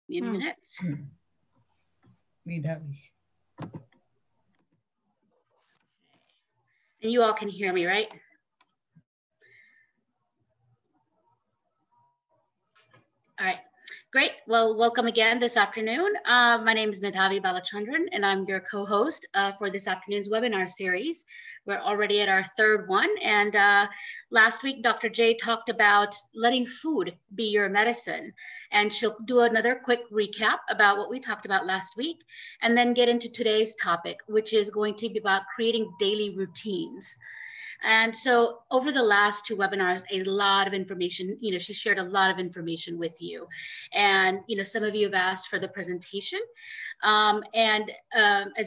Give me a minute. Medhavi. And you all can hear me, right? All right, great. Well, welcome again this afternoon. My name is Medhavi Balachandran, and I'm your co-host for this afternoon's webinar series. We're already at our third one, and last week, Dr. J talked about letting food be your medicine, and she'll do another quick recap about what we talked about last week, and then get into today's topic, which is going to be about creating daily routines. And so over the last two webinars, a lot of information, she shared a lot of information with you. And, some of you have asked for the presentation as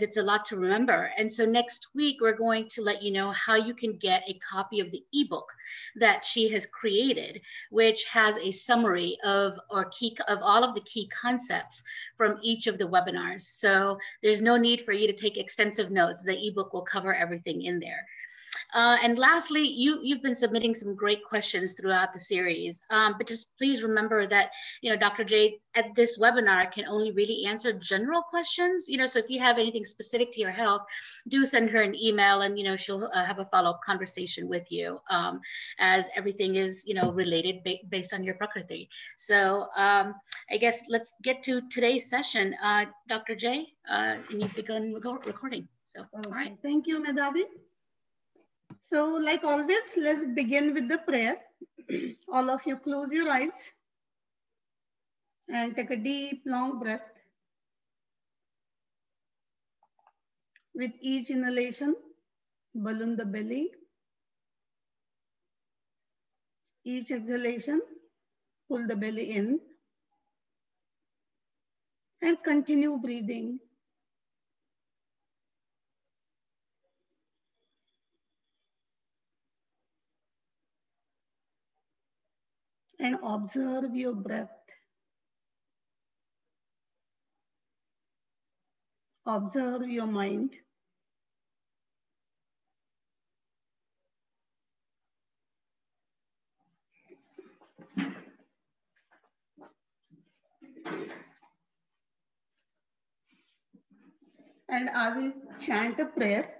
it's a lot to remember. And so next week, we're going to let you know how you can get a copy of the ebook that she has created, which has a summary of all of the key concepts from each of the webinars. So there's no need for you to take extensive notes. The ebook will cover everything in there. And lastly, you've been submitting some great questions throughout the series, but just please remember that, Dr. J at this webinar can only really answer general questions, so if you have anything specific to your health, do send her an email and, she'll have a follow-up conversation with you as everything is, related based on your Prakriti. So I guess let's get to today's session. Dr. J, and you've begun recording. So, all right. Thank you, Medhavi. So like always, let's begin with the prayer. All of you close your eyes and take a deep, long breath. With each inhalation, balloon the belly. Each exhalation, pull the belly in. And continue breathing. And observe your breath. Observe your mind. And I will chant a prayer.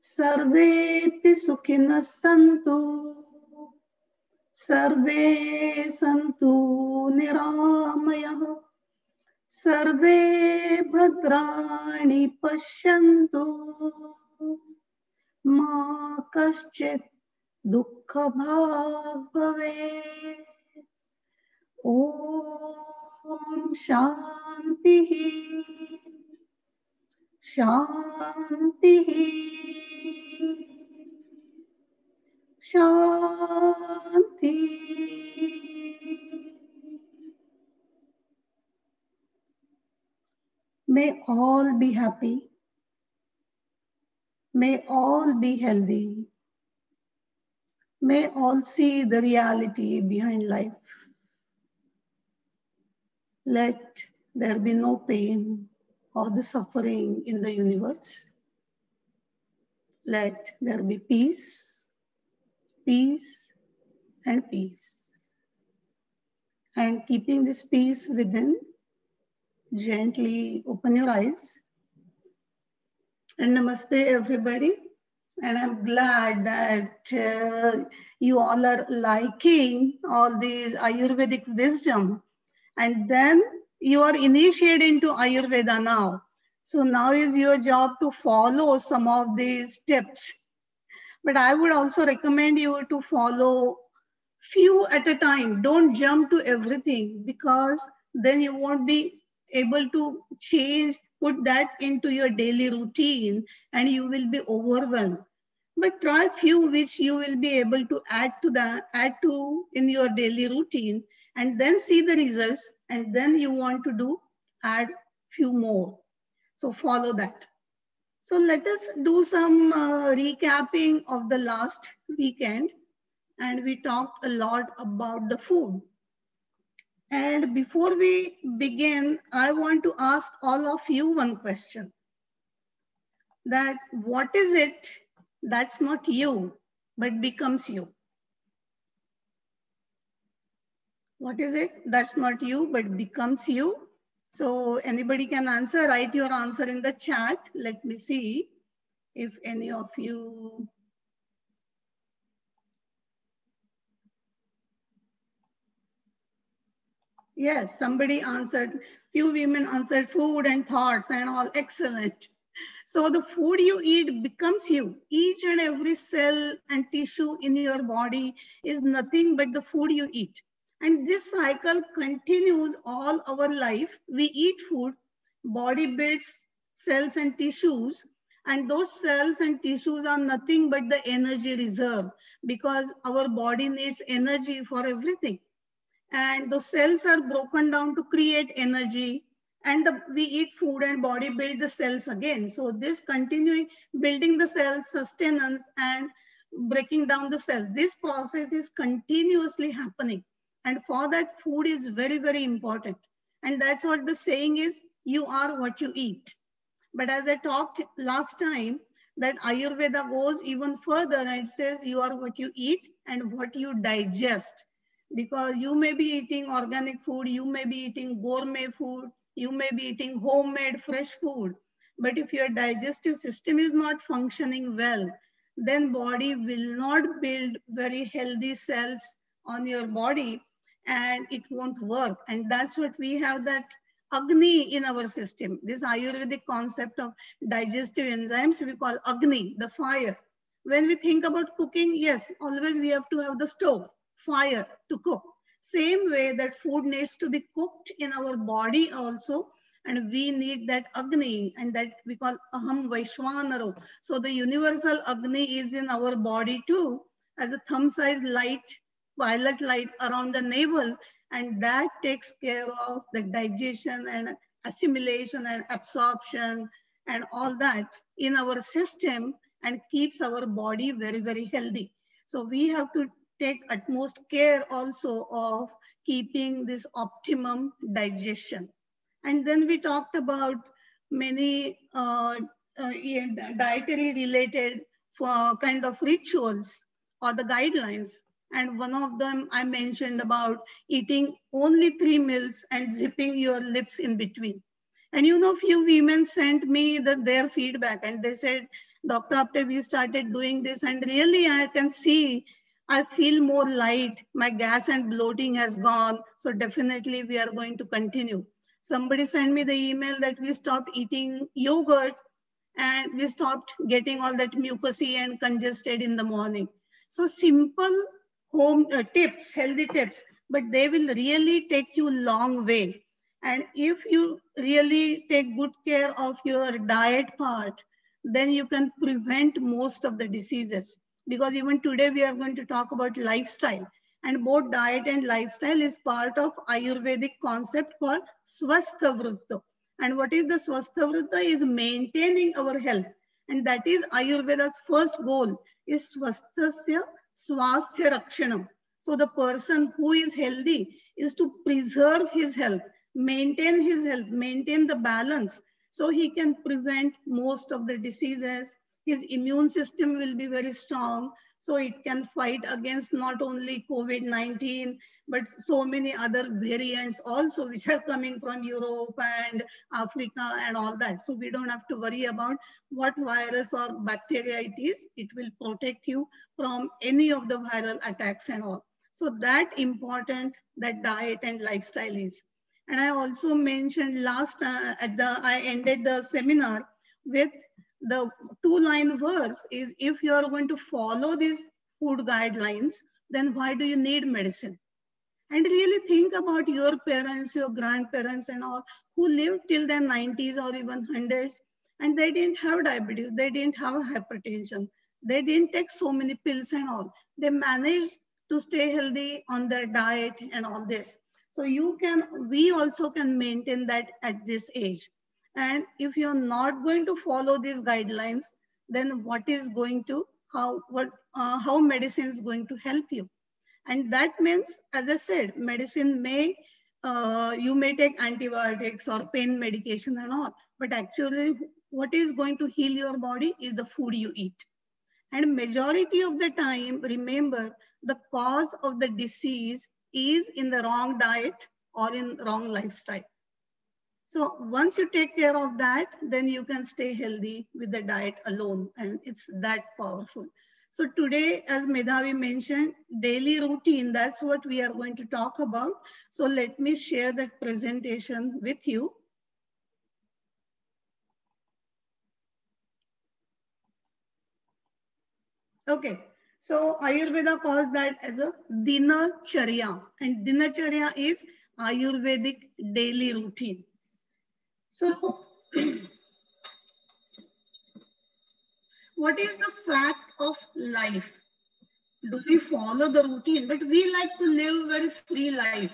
Sarvepi sukhinas santu, sarve santu niramayah, sarve bhadrani pashyantu, ma kaschit dukkha bhag bhave. Om Shanti Shanti Shanti. May all be happy. May all be healthy. May all see the reality behind life. Let there be no pain or the suffering in the universe. Let there be peace, peace, and peace. And keeping this peace within, gently open your eyes. And namaste, everybody. And I'm glad that you all are liking all these Ayurvedic wisdom. And then you are initiated into Ayurveda now. So now is your job to follow some of these tips. But I would also recommend you to follow few at a time. Don't jump to everything, because then you won't be able to put that into your daily routine, and you will be overwhelmed. But try few which you will be able to add to in your daily routine, and then see the results, and then you want to add few more. So follow that. So let us do some recapping of the last weekend. And we talked a lot about the food. And before we begin, I want to ask all of you one question. that what is it that's not you, but becomes you? What is it that's not you, but becomes you? So anybody can answer, write your answer in the chat. Let me see if any of you. Yes, somebody answered, few women answered food and thoughts and all, excellent. So the food you eat becomes you. Each and every cell and tissue in your body is nothing but the food you eat. And this cycle continues all our life. We eat food, body builds cells and tissues, and those cells and tissues are nothing but the energy reserve, because our body needs energy for everything. And the cells are broken down to create energy, and we eat food and body build the cells again. So this continuing building the cells, sustenance and breaking down the cells, this process is continuously happening, and for that food is very, very important. And that's what the saying is, you are what you eat. But as I talked last time, that Ayurveda goes even further and it says you are what you eat and what you digest. Because you may be eating organic food, you may be eating gourmet food, you may be eating homemade fresh food. But if your digestive system is not functioning well, then body will not build very healthy cells on your body, and it won't work. And that's what we have, that Agni in our system. This Ayurvedic concept of digestive enzymes, we call Agni, the fire. When we think about cooking, yes, always we have to have the stove, fire to cook. Same way that food needs to be cooked in our body also, and we need that Agni, and that we call Aham Vaishwanaro. So the universal Agni is in our body too, as a thumb-sized light, violet light around the navel, and that takes care of the digestion and assimilation and absorption and all that in our system, and keeps our body very, very healthy. So we have to take utmost care also of keeping this optimum digestion. And then we talked about many dietary related kind of rituals or the guidelines. And one of them I mentioned about eating only 3 meals and zipping your lips in between. And you know, few women sent me their feedback, and they said, Dr. Apte, we started doing this, and really I can see I feel more light. My gas and bloating has gone. So definitely we are going to continue. Somebody sent me the email that we stopped eating yogurt and we stopped getting all that mucousy and congested in the morning. So simple home tips, healthy tips, but they will really take you long way. And if you really take good care of your diet part, then you can prevent most of the diseases. Because even today we are going to talk about lifestyle, and both diet and lifestyle is part of Ayurvedic concept called Swastha Vritta. And what is the Swastha Vritta is maintaining our health. And that is Ayurveda's first goal is Swasthasya Swasthya Rakshanam. So the person who is healthy is to preserve his health, maintain the balance, so he can prevent most of the diseases. His immune system will be very strong, so it can fight against not only COVID-19, but so many other variants also, which are coming from Europe and Africa and all that. So we don't have to worry about what virus or bacteria it is. It will protect you from any of the viral attacks and all. So that important that diet and lifestyle is. And I also mentioned last I ended the seminar with the 2-line verse is, if you are going to follow these food guidelines, then why do you need medicine? And really think about your parents, your grandparents and all, who lived till their 90s or even 100s, and they didn't have diabetes, they didn't have hypertension, they didn't take so many pills and all. They managed to stay healthy on their diet and all this. So we also can maintain that at this age. And if you're not going to follow these guidelines, then what is going to, how medicine is going to help you? And that means, as I said, medicine you may take antibiotics or pain medication and all, but actually what is going to heal your body is the food you eat. And majority of the time, remember, the cause of the disease is in the wrong diet or in wrong lifestyle. So once you take care of that, then you can stay healthy with the diet alone, and it's that powerful. So today, as Medhavi mentioned, daily routine, that's what we are going to talk about. So let me share that presentation with you. Okay, so Ayurveda calls that as a Dinacharya, and Dinacharya is Ayurvedic daily routine. So what is the fact of life? Do we follow the routine? But we like to live very free life.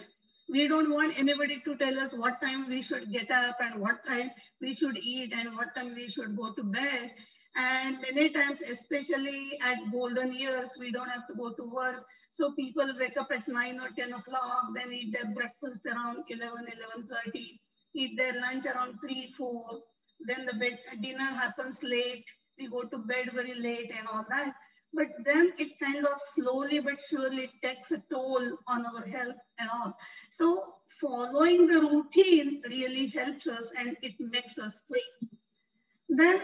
We don't want anybody to tell us what time we should get up and what time we should eat and what time we should go to bed. And many times, especially at golden years, we don't have to go to work. So people wake up at 9 or 10 o'clock, then eat their breakfast around 11, 11:30, eat their lunch around 3, 4. Then the dinner happens late. We go to bed very late and all that. But then it kind of slowly but surely takes a toll on our health and all. So following the routine really helps us and it makes us free. Then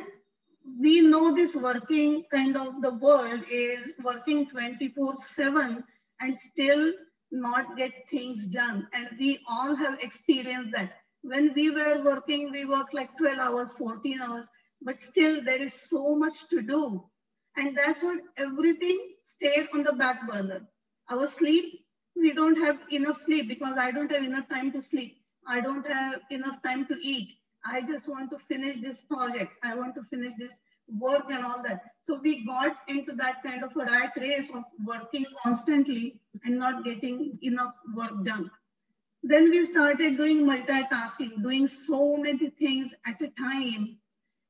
we know this working kind of the world is working 24/7 and still not get things done. And we all have experienced that. When we were working, we worked like 12 hours, 14 hours, but still there is so much to do. And that's what everything stayed on the back burner. Our sleep, we don't have enough sleep because I don't have enough time to sleep. I don't have enough time to eat. I just want to finish this project. I want to finish this work and all that. So we got into that kind of a rat race of working constantly and not getting enough work done. Then we started doing multitasking, doing so many things at a time.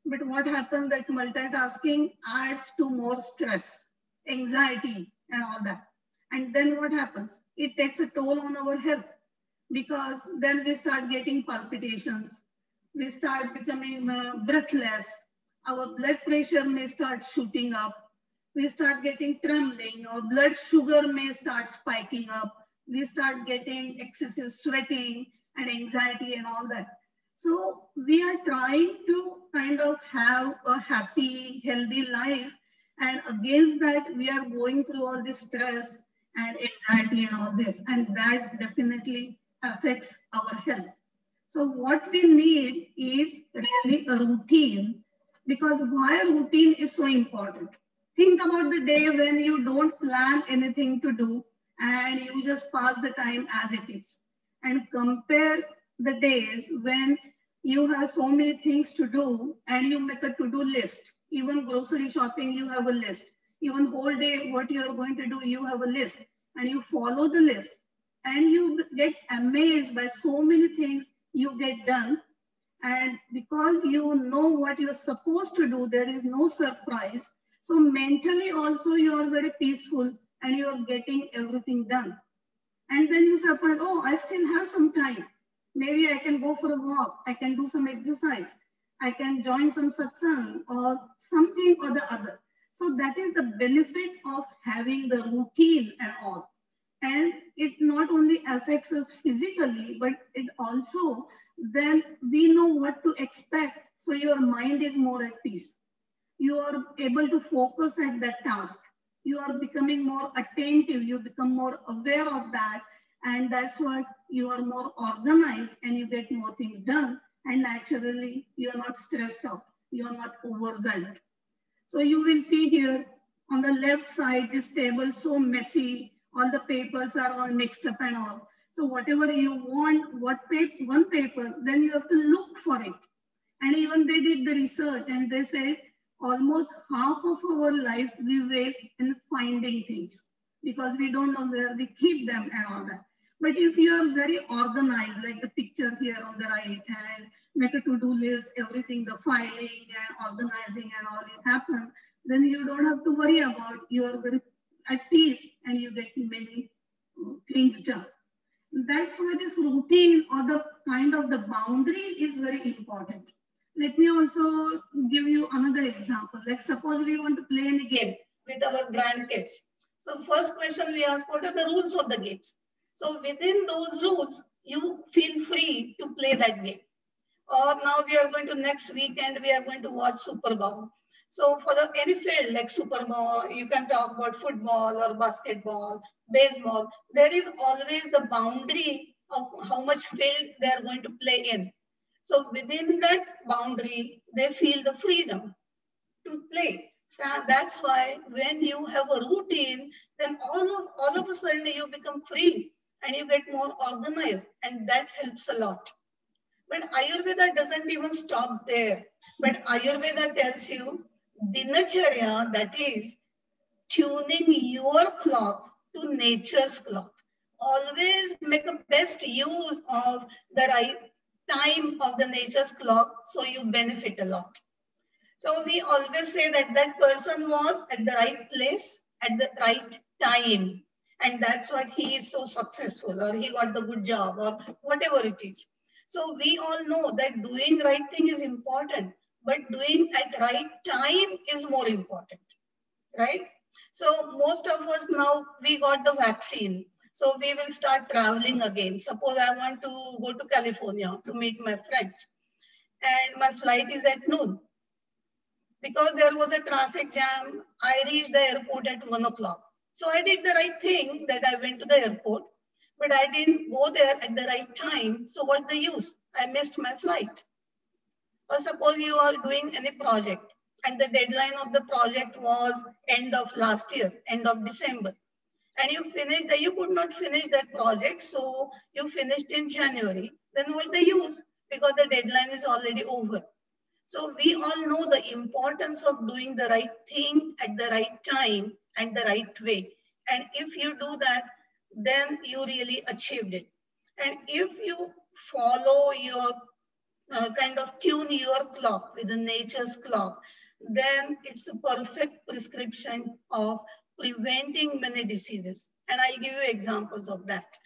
But what happens that multitasking adds to more stress, anxiety, and all that. And then what happens? It takes a toll on our health because then we start getting palpitations. We start becoming breathless. Our blood pressure may start shooting up. We start getting trembling. Our blood sugar may start spiking up. We start getting excessive sweating and anxiety and all that. So we are trying to kind of have a happy, healthy life. And against that, we are going through all this stress and anxiety and all this. And that definitely affects our health. So what we need is really a routine, because why routine is so important. Think about the day when you don't plan anything to do and you just pass the time as it is, and compare the days when you have so many things to do and you make a to-do list. Even grocery shopping, you have a list. Even whole day, what you are going to do, you have a list and you follow the list and you get amazed by so many things you get done. And because you know what you're supposed to do, there is no surprise. So mentally also you are very peaceful and you are getting everything done. And then you surprise, oh, I still have some time. Maybe I can go for a walk. I can do some exercise. I can join some satsang or something or the other. So that is the benefit of having the routine and all. And it not only affects us physically, but it also, then we know what to expect. So your mind is more at peace. You are able to focus at that task. You are becoming more attentive. You become more aware of that. And that's what you are more organized and you get more things done. And naturally, you are not stressed out. You are not overwhelmed. So you will see here on the left side, this table is so messy. All the papers are all mixed up and all. So whatever you want, one paper, then you have to look for it. And even they did the research and they said almost half of our life we waste in finding things because we don't know where we keep them and all that. But if you are very organized, like the picture here on the right hand, make a to-do list, everything, the filing and organizing and all is happen, then you don't have to worry about, you are very at peace and you get many things done. That's why this routine or the kind of the boundary is very important. Let me also give you another example. Like suppose we want to play a game with our grandkids. So first question we ask, what are the rules of the games? So within those rules, you feel free to play that game. Or now we are going to next weekend, we are going to watch Super Bowl. So for any field like Super Bowl, you can talk about football or basketball, baseball. There is always the boundary of how much field they are going to play in. So within that boundary, they feel the freedom to play. So that's why when you have a routine, then all of a sudden you become free and you get more organized, and that helps a lot. But Ayurveda doesn't even stop there. But Ayurveda tells you dinacharya, that is tuning your clock to nature's clock. Always make a best use of the right time of the nature's clock so you benefit a lot. So we always say that that person was at the right place at the right time. And that's what he is so successful, or he got the good job, or whatever it is. So we all know that doing right thing is important, but doing at right time is more important, right? So most of us now, we got the vaccine. So we will start traveling again. Suppose I want to go to California to meet my friends and my flight is at noon. Because there was a traffic jam, I reached the airport at 1 o'clock. So I did the right thing that I went to the airport, but I didn't go there at the right time. So what the use? I missed my flight. Or suppose you are doing any project and the deadline of the project was end of last year, end of December. And you could not finish that project. So you finished in January. Then what the use? Because the deadline is already over. So we all know the importance of doing the right thing at the right time and the right way. And if you do that, then you really achieved it. And if you follow your kind of tune your clock with the nature's clock, then it's a perfect prescription of preventing many diseases. And I'll give you examples of that.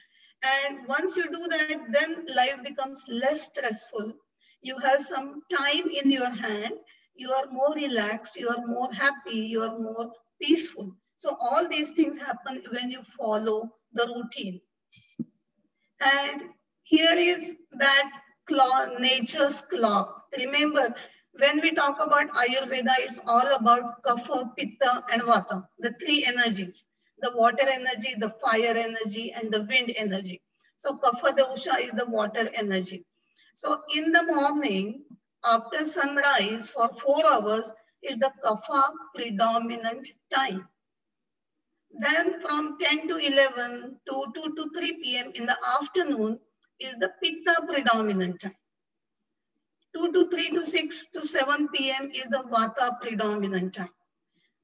And once you do that, then life becomes less stressful. You have some time in your hand. You are more relaxed. You are more happy. You are more peaceful. So all these things happen when you follow the routine. And here is that clock, nature's clock. Remember, when we talk about Ayurveda, it's all about Kapha, Pitta, and Vata, the three energies, the water energy, the fire energy, and the wind energy. So Kapha dosha is the water energy. So in the morning, after sunrise for 4 hours is the Kapha predominant time. Then from 10 to 11 to 2 to 3 p.m. in the afternoon is the Pitta predominant time. 2 to 3 to 6 to 7 p.m. is the Vata predominant time.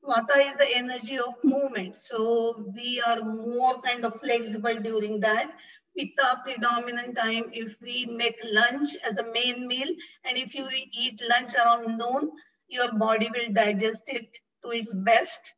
Vata is the energy of movement. So we are more kind of flexible during that. Pitta predominant time, if we make lunch as a main meal, and if you eat lunch around noon, your body will digest it to its best.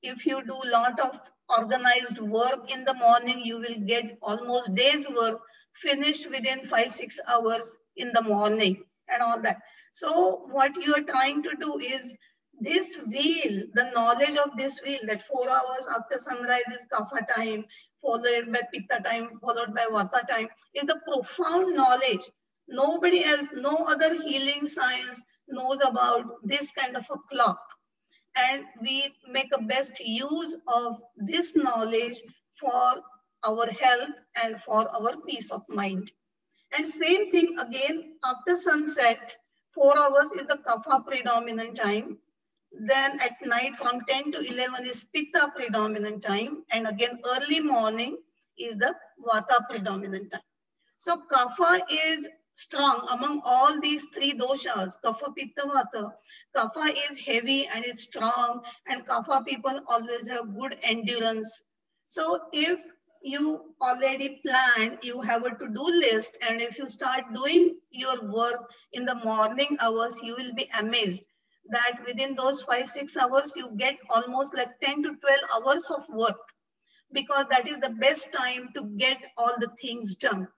If you do a lot of organized work in the morning, you will get almost day's work finished within 5-6 hours in the morning and all that. So what you are trying to do is this wheel, the knowledge of this wheel, that 4 hours after sunrise is Kapha time, followed by Pitta time, followed by Vata time, is the profound knowledge. Nobody else, no other healing science knows about this kind of a clock. And we make a best use of this knowledge for our health and for our peace of mind. And same thing again, after sunset, 4 hours is the Kapha predominant time. Then at night from 10 to 11 is Pitta predominant time. And again, early morning is the Vata predominant time. So Kapha is strong among all these three doshas, Kapha, Pitta, Vata. Kapha is heavy and it's strong, and Kapha people always have good endurance. So if you already planned, you have a to-do list, and if you start doing your work in the morning hours, you will be amazed that within those 5-6 hours, you get almost like 10 to 12 hours of work, because that is the best time to get all the things done.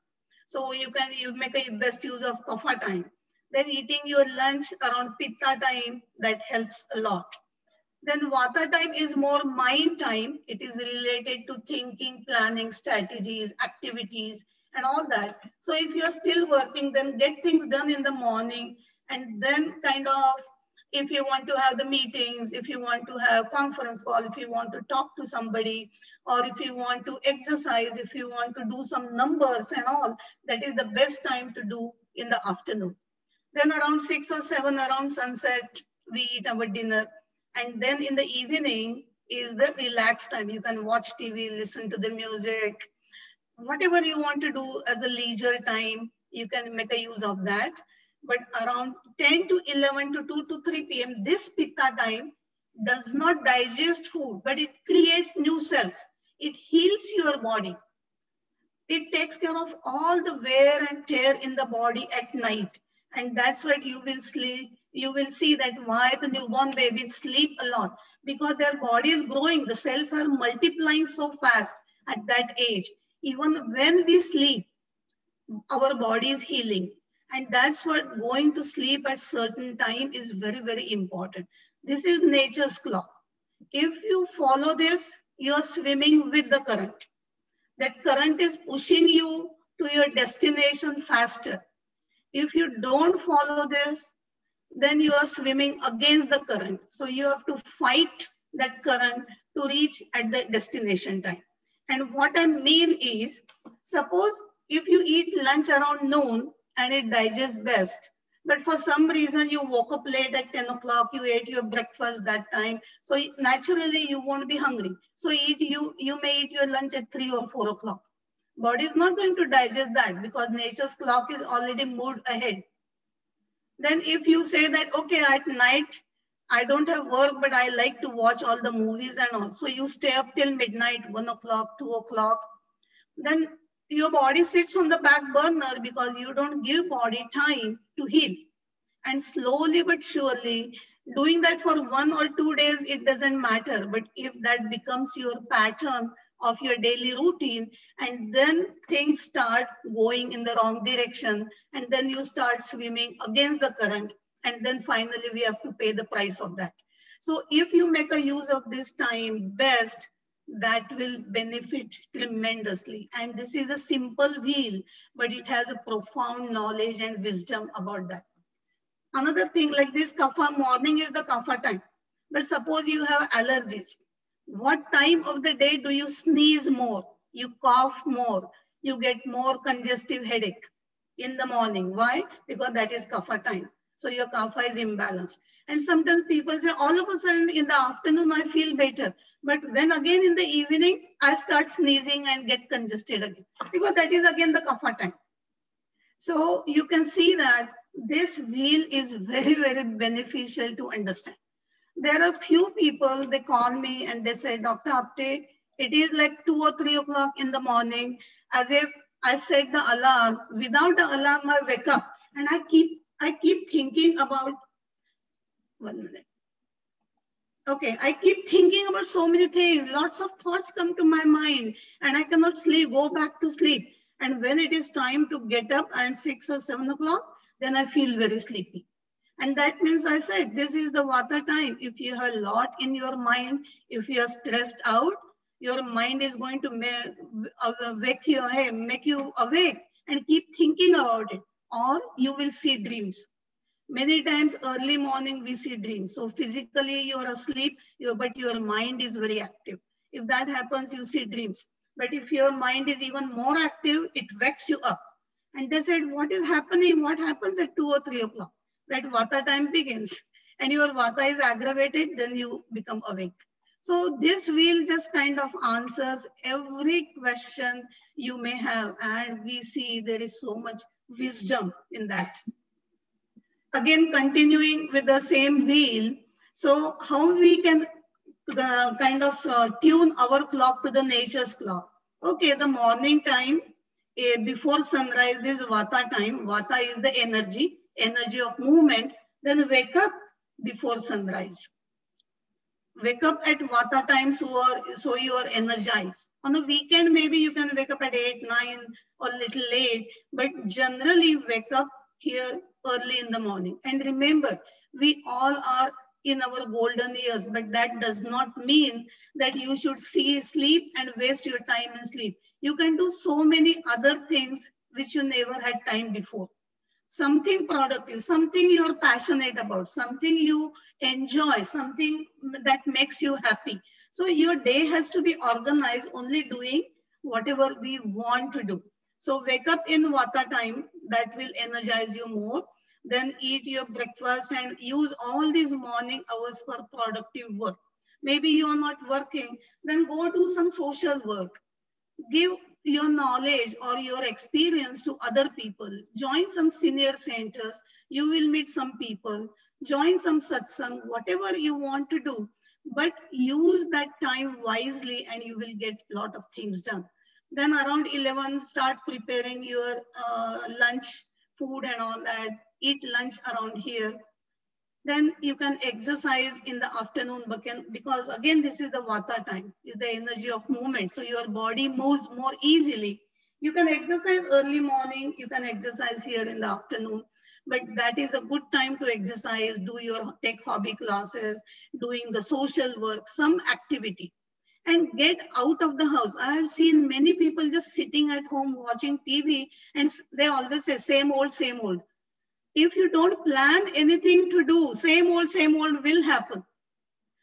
So you make a best use of Kapha time. Then eating your lunch around Pitta time, that helps a lot. Then Vata time is more mind time. It is related to thinking, planning, strategies, activities, and all that. So if you're still working, then get things done in the morning, and then kind of, if you want to have the meetings, if you want to have conference call, if you want to talk to somebody, or if you want to exercise, if you want to do some numbers and all, that is the best time to do in the afternoon. Then around 6 or 7, around sunset, we eat our dinner. And then in the evening is the relaxed time. You can watch TV, listen to the music, whatever you want to do as a leisure time, you can make a use of that. But around 10 to 11 to 2 to 3 p.m., this Pitta time does not digest food, but it creates new cells. It heals your body. It takes care of all the wear and tear in the body at night. And that's what you will sleep. You will see that why the newborn babies sleep a lot, because their body is growing. The cells are multiplying so fast at that age. Even when we sleep, our body is healing. And that's what going to sleep at certain time is very, very important. This is nature's clock. If you follow this, you're swimming with the current. That current is pushing you to your destination faster. If you don't follow this, then you are swimming against the current. So you have to fight that current to reach at the destination time. And what I mean is, suppose if you eat lunch around noon and it digests best, but for some reason you woke up late at 10 o'clock, you ate your breakfast that time. So naturally you won't be hungry. So you may eat your lunch at 3 or 4 o'clock. Body is not going to digest that because nature's clock is already moved ahead. Then if you say that, okay, at night, I don't have work, but I like to watch all the movies and all. So you stay up till midnight, 1 o'clock, 2 o'clock. Then your body sits on the back burner because you don't give body time to heal. And slowly but surely, doing that for 1 or 2 days, it doesn't matter. But if that becomes your pattern of your daily routine, and then things start going in the wrong direction, and then you start swimming against the current, and then finally we have to pay the price of that. So if you make a use of this time best, that will benefit tremendously. And this is a simple wheel, but it has a profound knowledge and wisdom about that. Another thing like this, kapha, morning is the kapha time. But suppose you have allergies. What time of the day do you sneeze more? You cough more. You get more congestive headache in the morning. Why? Because that is kapha time. So your kapha is imbalanced. And sometimes people say, all of a sudden in the afternoon, I feel better. But when again in the evening, I start sneezing and get congested again. Because that is again the kapha time. So you can see that this wheel is very, very beneficial to understand. There are few people, they call me and they say, Dr. Apte, it is like 2 or 3 o'clock in the morning, as if I set the alarm. Without the alarm, I wake up and I keep thinking about, 1 minute. Okay, I keep thinking about so many things. Lots of thoughts come to my mind and I cannot sleep, go back to sleep. And when it is time to get up at 6 or 7 o'clock, then I feel very sleepy. And that means I said, this is the vata time. If you have a lot in your mind, if you are stressed out, your mind is going to make you awake and keep thinking about it. Or you will see dreams. Many times early morning we see dreams. So physically you are asleep, but your mind is very active. If that happens, you see dreams. But if your mind is even more active, it wakes you up. And they said, what is happening? What happens at 2 or 3 o'clock? That vata time begins. And your vata is aggravated, then you become awake. So this wheel just kind of answers every question you may have. And we see there is so much wisdom in that. Again, continuing with the same wheel. So how we can kind of tune our clock to the nature's clock. Okay, the morning time before sunrise is vata time. Vata is the energy of movement. Then wake up before sunrise. Wake up at vata time so you are energized. On a weekend, maybe you can wake up at 8, 9 or little late, but generally wake up here early in the morning. And remember, we all are in our golden years, but that does not mean that you should sleep and waste your time in sleep. You can do so many other things which you never had time before. Something productive, something you're passionate about, something you enjoy, something that makes you happy. So your day has to be organized only doing whatever we want to do. So wake up in Vata time, that will energize you more. Then eat your breakfast and use all these morning hours for productive work. Maybe you are not working, then go do some social work. Give your knowledge or your experience to other people. Join some senior centers. You will meet some people. Join some satsang, whatever you want to do. But use that time wisely and you will get a lot of things done. Then around 11, start preparing your lunch, food and all that. Eat lunch around here. Then you can exercise in the afternoon because again, this is the Vata time, is the energy of movement. So your body moves more easily. You can exercise early morning, you can exercise here in the afternoon, but that is a good time to exercise, take hobby classes, doing the social work, some activity. And get out of the house. I have seen many people just sitting at home watching TV and they always say same old, same old. If you don't plan anything to do, same old will happen.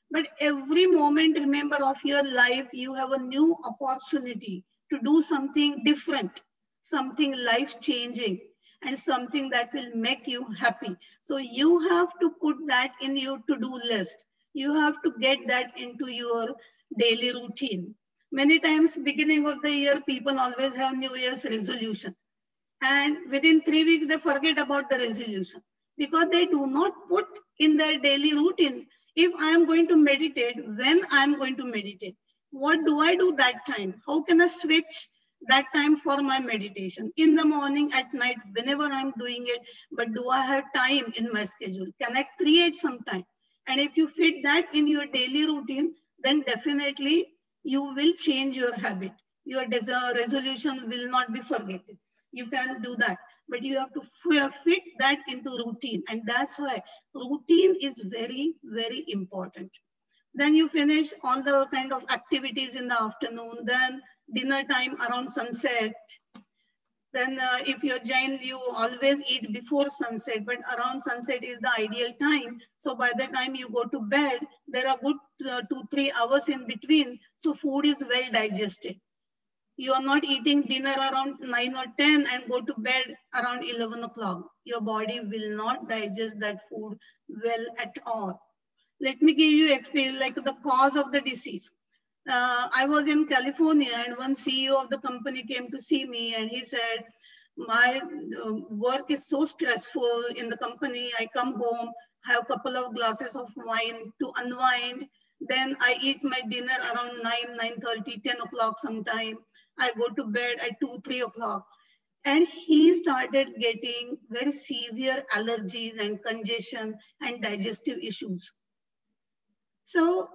But every moment, remember, of your life, you have a new opportunity to do something different, something life-changing, and something that will make you happy. So you have to put that in your to-do list. You have to get that into your daily routine. Many times, beginning of the year, people always have New Year's resolution. And within 3 weeks, they forget about the resolution because they do not put in their daily routine. If I am going to meditate, when I am going to meditate, what do I do that time? How can I switch that time for my meditation? In the morning, at night, whenever I'm doing it, but do I have time in my schedule? Can I create some time? And if you fit that in your daily routine, then definitely you will change your habit. Your resolution will not be forgotten. You can do that, but you have to fit that into routine. And that's why routine is very, very important. Then you finish all the kind of activities in the afternoon, then dinner time around sunset. Then if you're Jain, you always eat before sunset, but around sunset is the ideal time. So by the time you go to bed, there are good 2-3 hours in between. So food is well digested. You are not eating dinner around 9 or 10 and go to bed around 11 o'clock. Your body will not digest that food well at all. Let me give you experience, like the cause of the disease. I was in California and one CEO of the company came to see me and he said, my work is so stressful in the company. I come home, have a couple of glasses of wine to unwind. Then I eat my dinner around 9:30, 10 o'clock sometime. I go to bed at 2-3 o'clock. And he started getting very severe allergies and congestion and digestive issues. So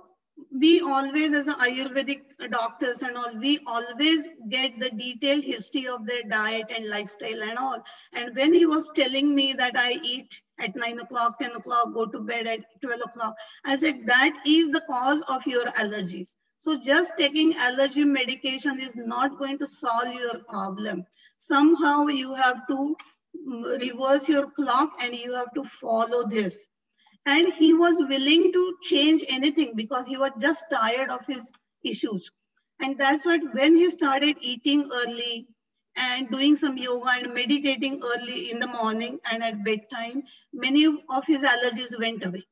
we always, as Ayurvedic doctors and all, we always get the detailed history of their diet and lifestyle and all. And when he was telling me that I eat at 9 o'clock, 10 o'clock, go to bed at 12 o'clock, I said, that is the cause of your allergies. So just taking allergy medication is not going to solve your problem. Somehow you have to reverse your clock and you have to follow this. And he was willing to change anything because he was just tired of his issues. And that's what, when he started eating early and doing some yoga and meditating early in the morning and at bedtime, many of his allergies went away.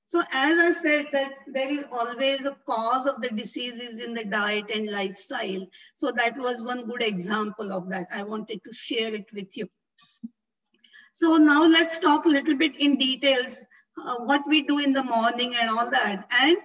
So as I said, that there is always a cause of the diseases in the diet and lifestyle. So that was one good example of that. I wanted to share it with you. So now let's talk a little bit in details what we do in the morning and all that. And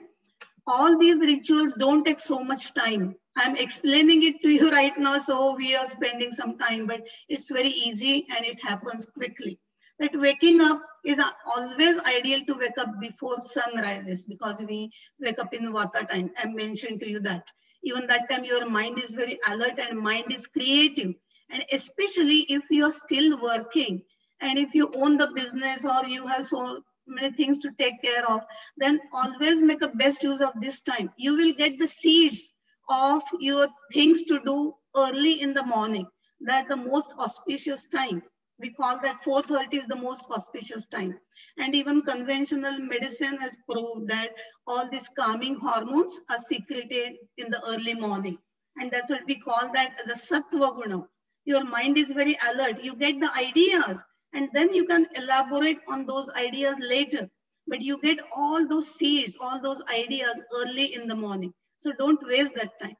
all these rituals don't take so much time. I'm explaining it to you right now, so we are spending some time, but it's very easy and it happens quickly. That waking up is always ideal to wake up before sun rises because we wake up in Vata time. I mentioned to you that. Even that time your mind is very alert and mind is creative. And especially if you're still working, And if you own the business or you have so many things to take care of, then always make a best use of this time. You will get the seeds of your things to do early in the morning. That's the most auspicious time. We call that 4:30 is the most auspicious time. And even conventional medicine has proved that all these calming hormones are secreted in the early morning. And that's what we call that as a sattva guna. Your mind is very alert. You get the ideas and then you can elaborate on those ideas later. But you get all those seeds, all those ideas early in the morning. So don't waste that time.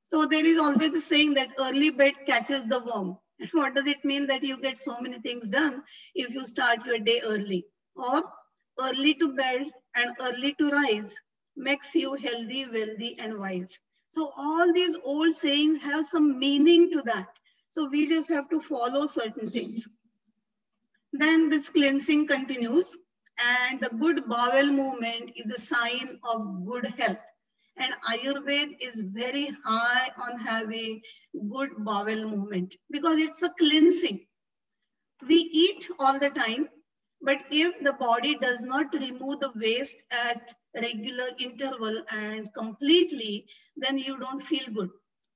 So there is always a saying that early bed catches the worm. And what does it mean that you get so many things done if you start your day early? Or early to bed and early to rise makes you healthy, wealthy, and wise. So all these old sayings have some meaning to that. So we just have to follow certain things. Then this cleansing continues, and the good bowel movement is a sign of good health. And Ayurveda is very high on having good bowel movement because it's a cleansing. We eat all the time, but if the body does not remove the waste at regular interval and completely, then you don't feel good.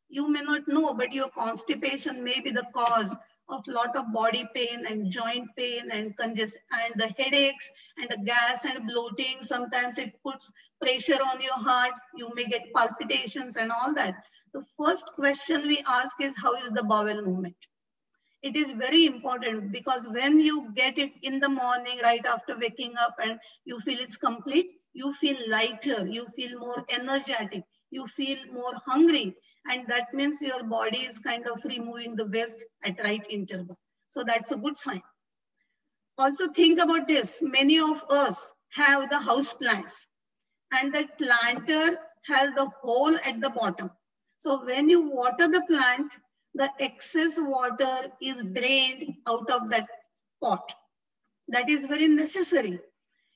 You may not know, but your constipation may be the cause of lot of body pain and joint pain and congestion and the headaches and the gas and bloating. Sometimes it puts pressure on your heart. You may get palpitations and all that. The first question we ask is, how is the bowel movement? It is very important because when you get it in the morning, right after waking up, and you feel it's complete, you feel lighter, you feel more energetic, you feel more hungry. And that means your body is kind of removing the waste at right interval. So that's a good sign. Also think about this. Many of us have the house plants and the planter has the hole at the bottom. So when you water the plant, the excess water is drained out of that pot. That is very necessary.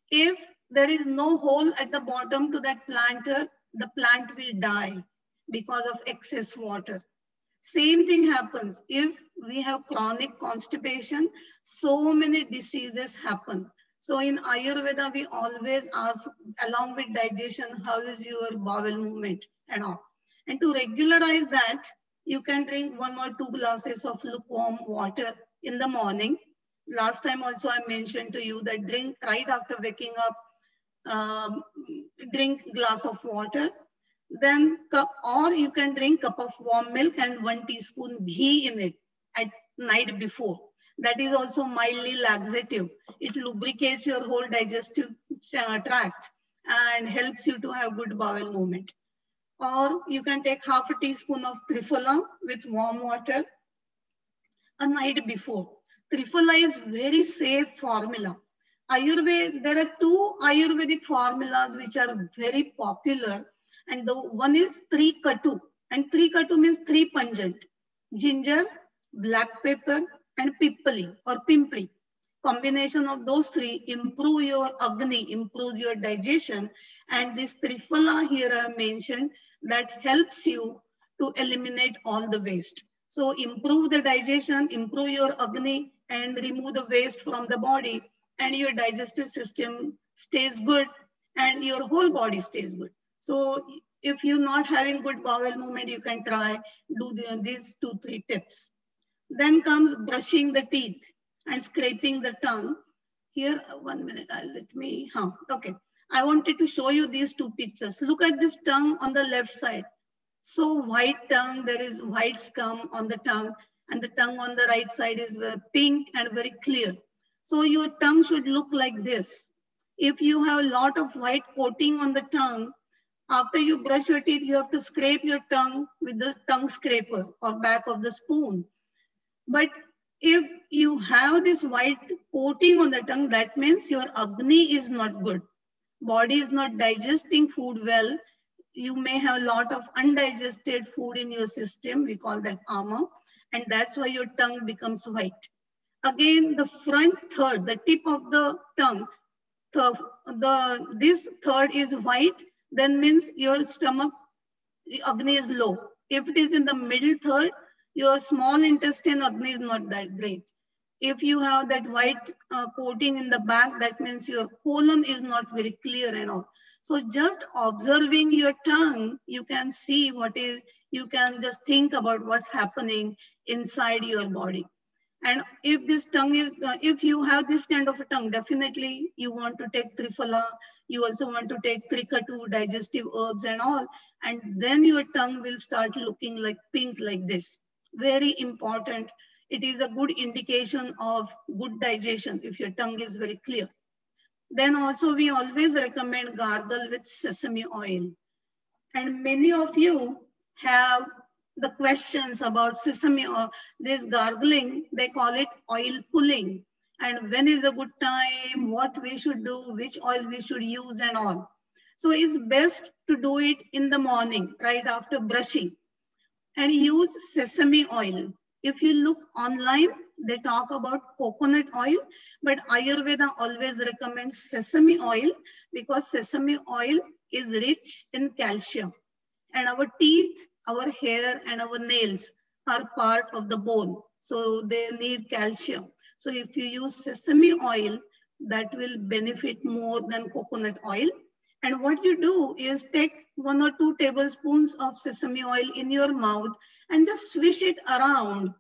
If there is no hole at the bottom to that planter, the plant will die because of excess water. Same thing happens if we have chronic constipation, so many diseases happen. So in Ayurveda, we always ask, along with digestion, how is your bowel movement and all. And to regularize that, you can drink 1 or 2 glasses of lukewarm water in the morning. Last time also I mentioned to you that drink right after waking up, drink glass of water. Then, or you can drink cup of warm milk and 1 teaspoon ghee in it at night before. That is also mildly laxative. It lubricates your whole digestive tract and helps you to have good bowel movement. Or you can take half a teaspoon of Triphala with warm water a night before. Triphala is very safe formula. There are 2 Ayurvedic formulas which are very popular. And the one is Trikatu. And Trikatu means 3 pungent. Ginger, black pepper, and pippali or pimpri. Combination of those 3 improve your Agni, improves your digestion. And this Triphala here I mentioned that helps you to eliminate all the waste. So improve the digestion, improve your Agni, and remove the waste from the body. And your digestive system stays good and your whole body stays good. So if you're not having good bowel movement, you can try do these 2-3 tips. Then comes brushing the teeth and scraping the tongue. Here, 1 minute, okay. I wanted to show you these 2 pictures. Look at this tongue on the left side. So white tongue, there is white scum on the tongue, and the tongue on the right side is pink and very clear. So your tongue should look like this. If you have a lot of white coating on the tongue, after you brush your teeth, you have to scrape your tongue with the tongue scraper or back of the spoon. But if you have this white coating on the tongue, that means your Agni is not good. Body is not digesting food well. You may have a lot of undigested food in your system. We call that ama. And that's why your tongue becomes white. Again, the front third, the tip of the tongue, this third is white, then means your stomach, the Agni is low. If it is in the middle third, your small intestine Agni is not that great. If you have that white coating in the back, that means your colon is not very clear and all. So just observing your tongue, you can see what is, you can just think about what's happening inside your body. And if this tongue is, if you have this kind of a tongue, definitely you want to take Triphala, you also want to take Trikatu, digestive herbs and all, and then your tongue will start looking like pink like this. Very important. It is a good indication of good digestion if your tongue is very clear. Then also we always recommend gargle with sesame oil. And many of you have the questions about sesame or this gargling, they call it oil pulling. And when is a good time, what we should do, which oil we should use and all. So it's best to do it in the morning, right after brushing, and use sesame oil. If you look online, they talk about coconut oil, but Ayurveda always recommends sesame oil because sesame oil is rich in calcium. And our teeth, our hair, and our nails are part of the bone. So they need calcium. So if you use sesame oil, that will benefit more than coconut oil. And what you do is take 1 or 2 tablespoons of sesame oil in your mouth and just swish it around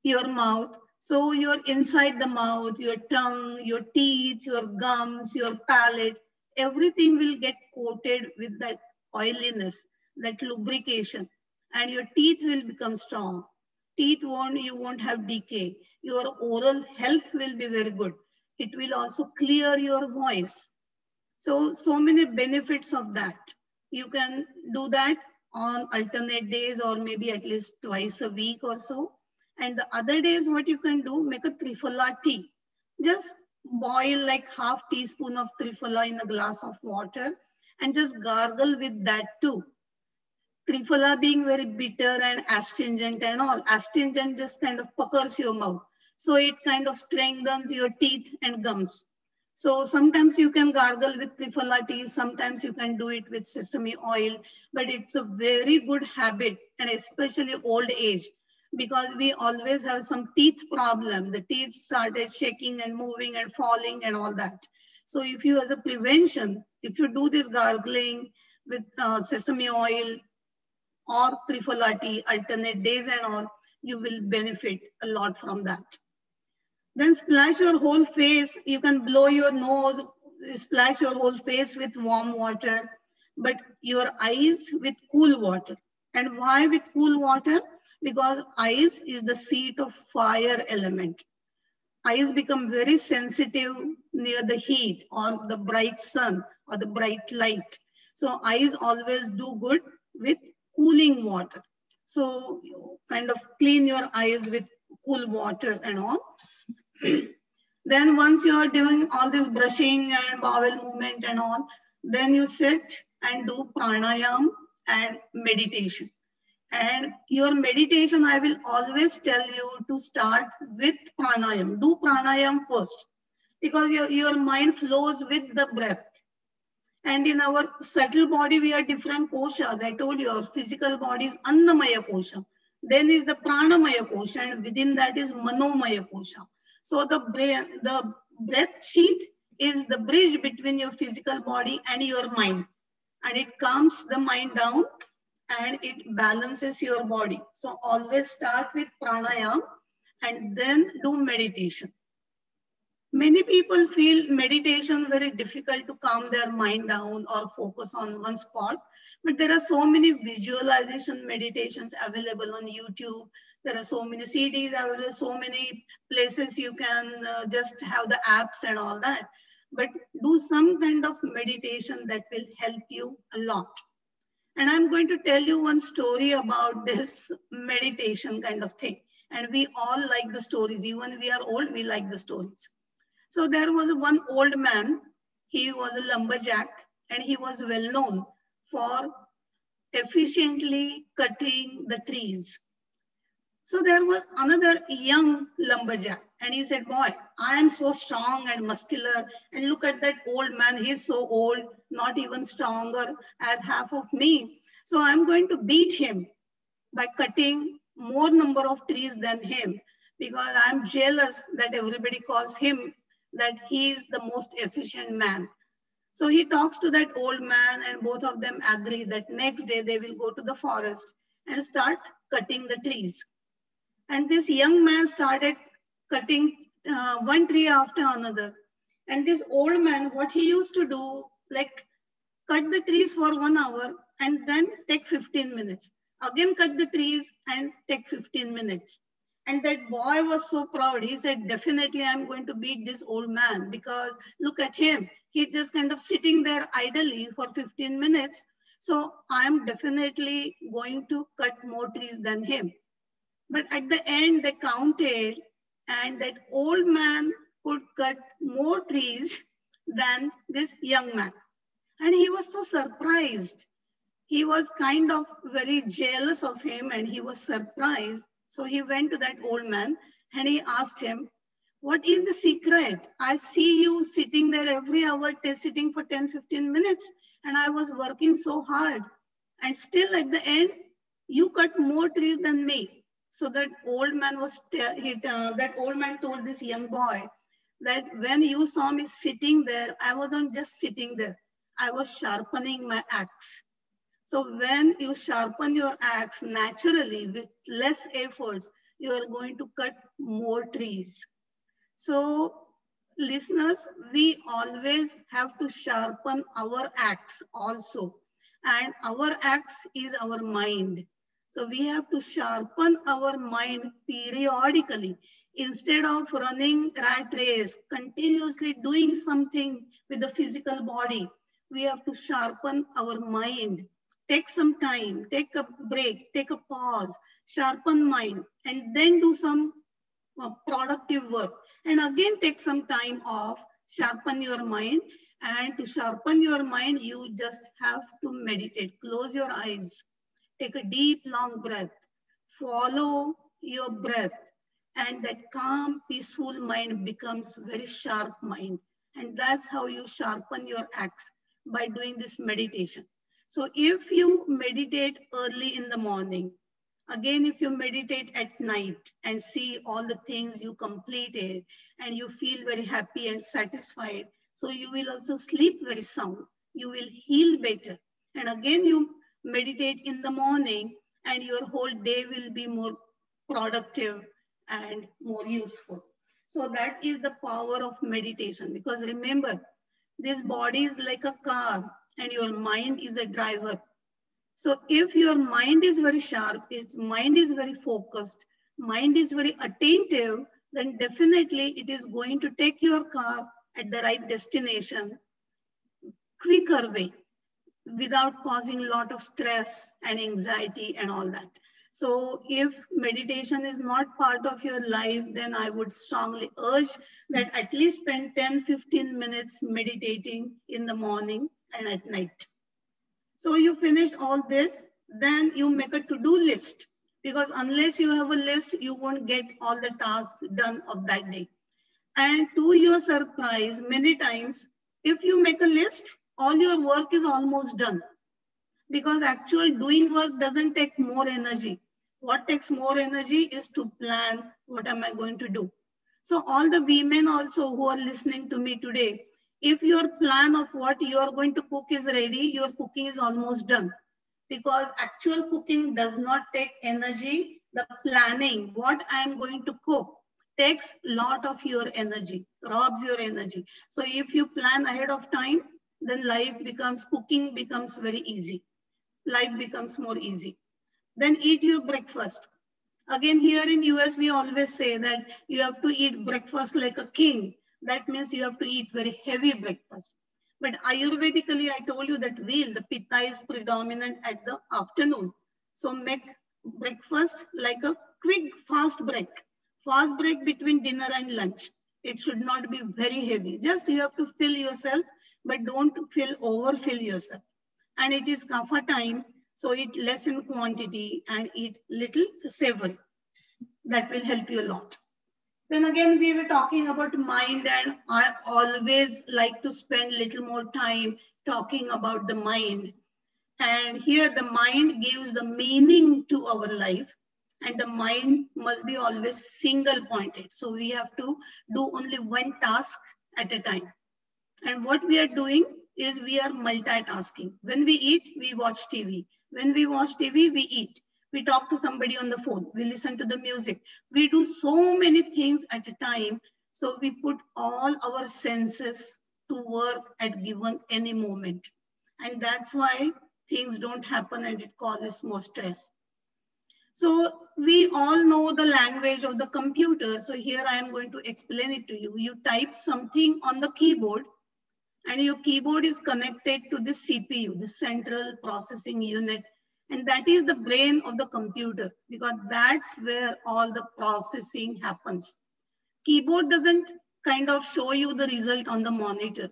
your mouth. So you're inside the mouth, your tongue, your teeth, your gums, your palate, everything will get coated with that oiliness, that lubrication, and your teeth will become strong. Teeth you won't have decay. Your oral health will be very good. It will also clear your voice. So many benefits of that. You can do that on alternate days or maybe at least twice a week or so. And the other days, what you can do, make a Triphala tea. Just boil like half teaspoon of Triphala in a glass of water and just gargle with that too. Triphala being very bitter and astringent and all. Astringent just kind of puckers your mouth. So it kind of strengthens your teeth and gums. So sometimes you can gargle with Triphala tea, sometimes you can do it with sesame oil, but it's a very good habit, and especially old age, because we always have some teeth problem. The teeth started shaking and moving and falling and all that. So if you, as a prevention, if you do this gargling with sesame oil or Triphala tea, alternate days and all, you will benefit a lot from that. Then splash your whole face. You can blow your nose, splash your whole face with warm water, but your eyes with cool water. And why with cool water? Because eyes is the seat of fire element. Eyes become very sensitive near the heat or the bright sun or the bright light. So eyes always do good with cooling water. So you kind of clean your eyes with cool water and all. Then once you are doing all this brushing and bowel movement and all, then you sit and do pranayam and meditation. And your meditation, I will always tell you to start with pranayam. Do pranayam first because your mind flows with the breath. And in our subtle body, we have different koshas. I told you our physical body is annamaya kosha. Then is the pranamaya kosha, and within that is manomaya kosha. So the breath sheath is the bridge between your physical body and your mind. And it calms the mind down and it balances your body. So always start with pranayam and then do meditation. Many people feel meditation very difficult to calm their mind down or focus on one spot. But there are so many visualization meditations available on YouTube. There are so many CDs available, so many places you can just have the apps and all that. But do some kind of meditation that will help you a lot. And I'm going to tell you one story about this meditation kind of thing. And we all like the stories. Even we are old, we like the stories. So there was one old man. He was a lumberjack and he was well known for efficiently cutting the trees. So there was another young lumberjack and he said, boy, I am so strong and muscular, and look at that old man. He's so old, not even stronger as half of me. So I'm going to beat him by cutting more number of trees than him, because I'm jealous that everybody calls him that he is the most efficient man. So he talks to that old man, and both of them agree that next day they will go to the forest and start cutting the trees. And this young man started cutting one tree after another. And this old man, what he used to do, like cut the trees for 1 hour and then take 15 minutes. Again, cut the trees and take 15 minutes. And that boy was so proud. He said, definitely I'm going to beat this old man because look at him. He's just kind of sitting there idly for 15 minutes. So I'm definitely going to cut more trees than him. But at the end, they counted, and that old man could cut more trees than this young man. And he was so surprised. He was kind of very jealous of him, and he was surprised. So he went to that old man and he asked him, what is the secret? I see you sitting there every hour, sitting for 10-15 minutes, and I was working so hard. And still at the end, you cut more trees than me. So that old man that old man told this young boy that when you saw me sitting there, I wasn't just sitting there. I was sharpening my axe. So when you sharpen your axe naturally with less efforts, you are going to cut more trees. So listeners, we always have to sharpen our axe also. And our axe is our mind. So we have to sharpen our mind periodically. Instead of running rat race, continuously doing something with the physical body, we have to sharpen our mind. Take some time, take a break, take a pause, sharpen mind, and then do some productive work. And again, take some time off, sharpen your mind. And to sharpen your mind, you just have to meditate. Close your eyes, take a deep, long breath, follow your breath, and that calm, peaceful mind becomes very sharp mind. And that's how you sharpen your axe, by doing this meditation. So if you meditate early in the morning, again, if you meditate at night and see all the things you completed and you feel very happy and satisfied, so you will also sleep very sound. You will heal better. And again, you meditate in the morning and your whole day will be more productive and more useful. So that is the power of meditation. Because remember, this body is like a car and your mind is a driver. So if your mind is very sharp, if mind is very focused, mind is very attentive, then definitely it is going to take your car at the right destination, quicker way, without causing a lot of stress and anxiety and all that. So if meditation is not part of your life, then I would strongly urge that at least spend 10-15 minutes meditating in the morning and at night. So you finish all this, then you make a to-do list, because unless you have a list, you won't get all the tasks done of that day. And to your surprise, many times, if you make a list, all your work is almost done, because actual doing work doesn't take more energy. What takes more energy is to plan, what am I going to do? So all the women also who are listening to me today, if your plan of what you are going to cook is ready, your cooking is almost done. Because actual cooking does not take energy. The planning, what I am going to cook, takes a lot of your energy, robs your energy. So if you plan ahead of time, then cooking becomes very easy. Life becomes more easy. Then eat your breakfast. Again, here in US, we always say that you have to eat breakfast like a king. That means you have to eat very heavy breakfast. But Ayurvedically, I told you that wheel, the pitta is predominant at the afternoon. So make breakfast like a quick, fast break. Fast break between dinner and lunch. It should not be very heavy. Just you have to fill yourself, but don't overfill yourself. And it is kapha time, so eat less in quantity and eat little savory. That will help you a lot. Then again, we were talking about mind, and I always like to spend little more time talking about the mind. And here the mind gives the meaning to our life. and the mind must be always single pointed. So we have to do only one task at a time. And what we are doing is we are multitasking. When we eat, we watch TV. When we watch TV, we eat. We talk to somebody on the phone. We listen to the music. We do so many things at a time. So we put all our senses to work at given any moment. And that's why things don't happen and it causes more stress. So we all know the language of the computer. So here I am going to explain it to you. You type something on the keyboard and your keyboard is connected to the CPU, the central processing unit. And that is the brain of the computer because that's where all the processing happens. Keyboard doesn't kind of show you the result on the monitor,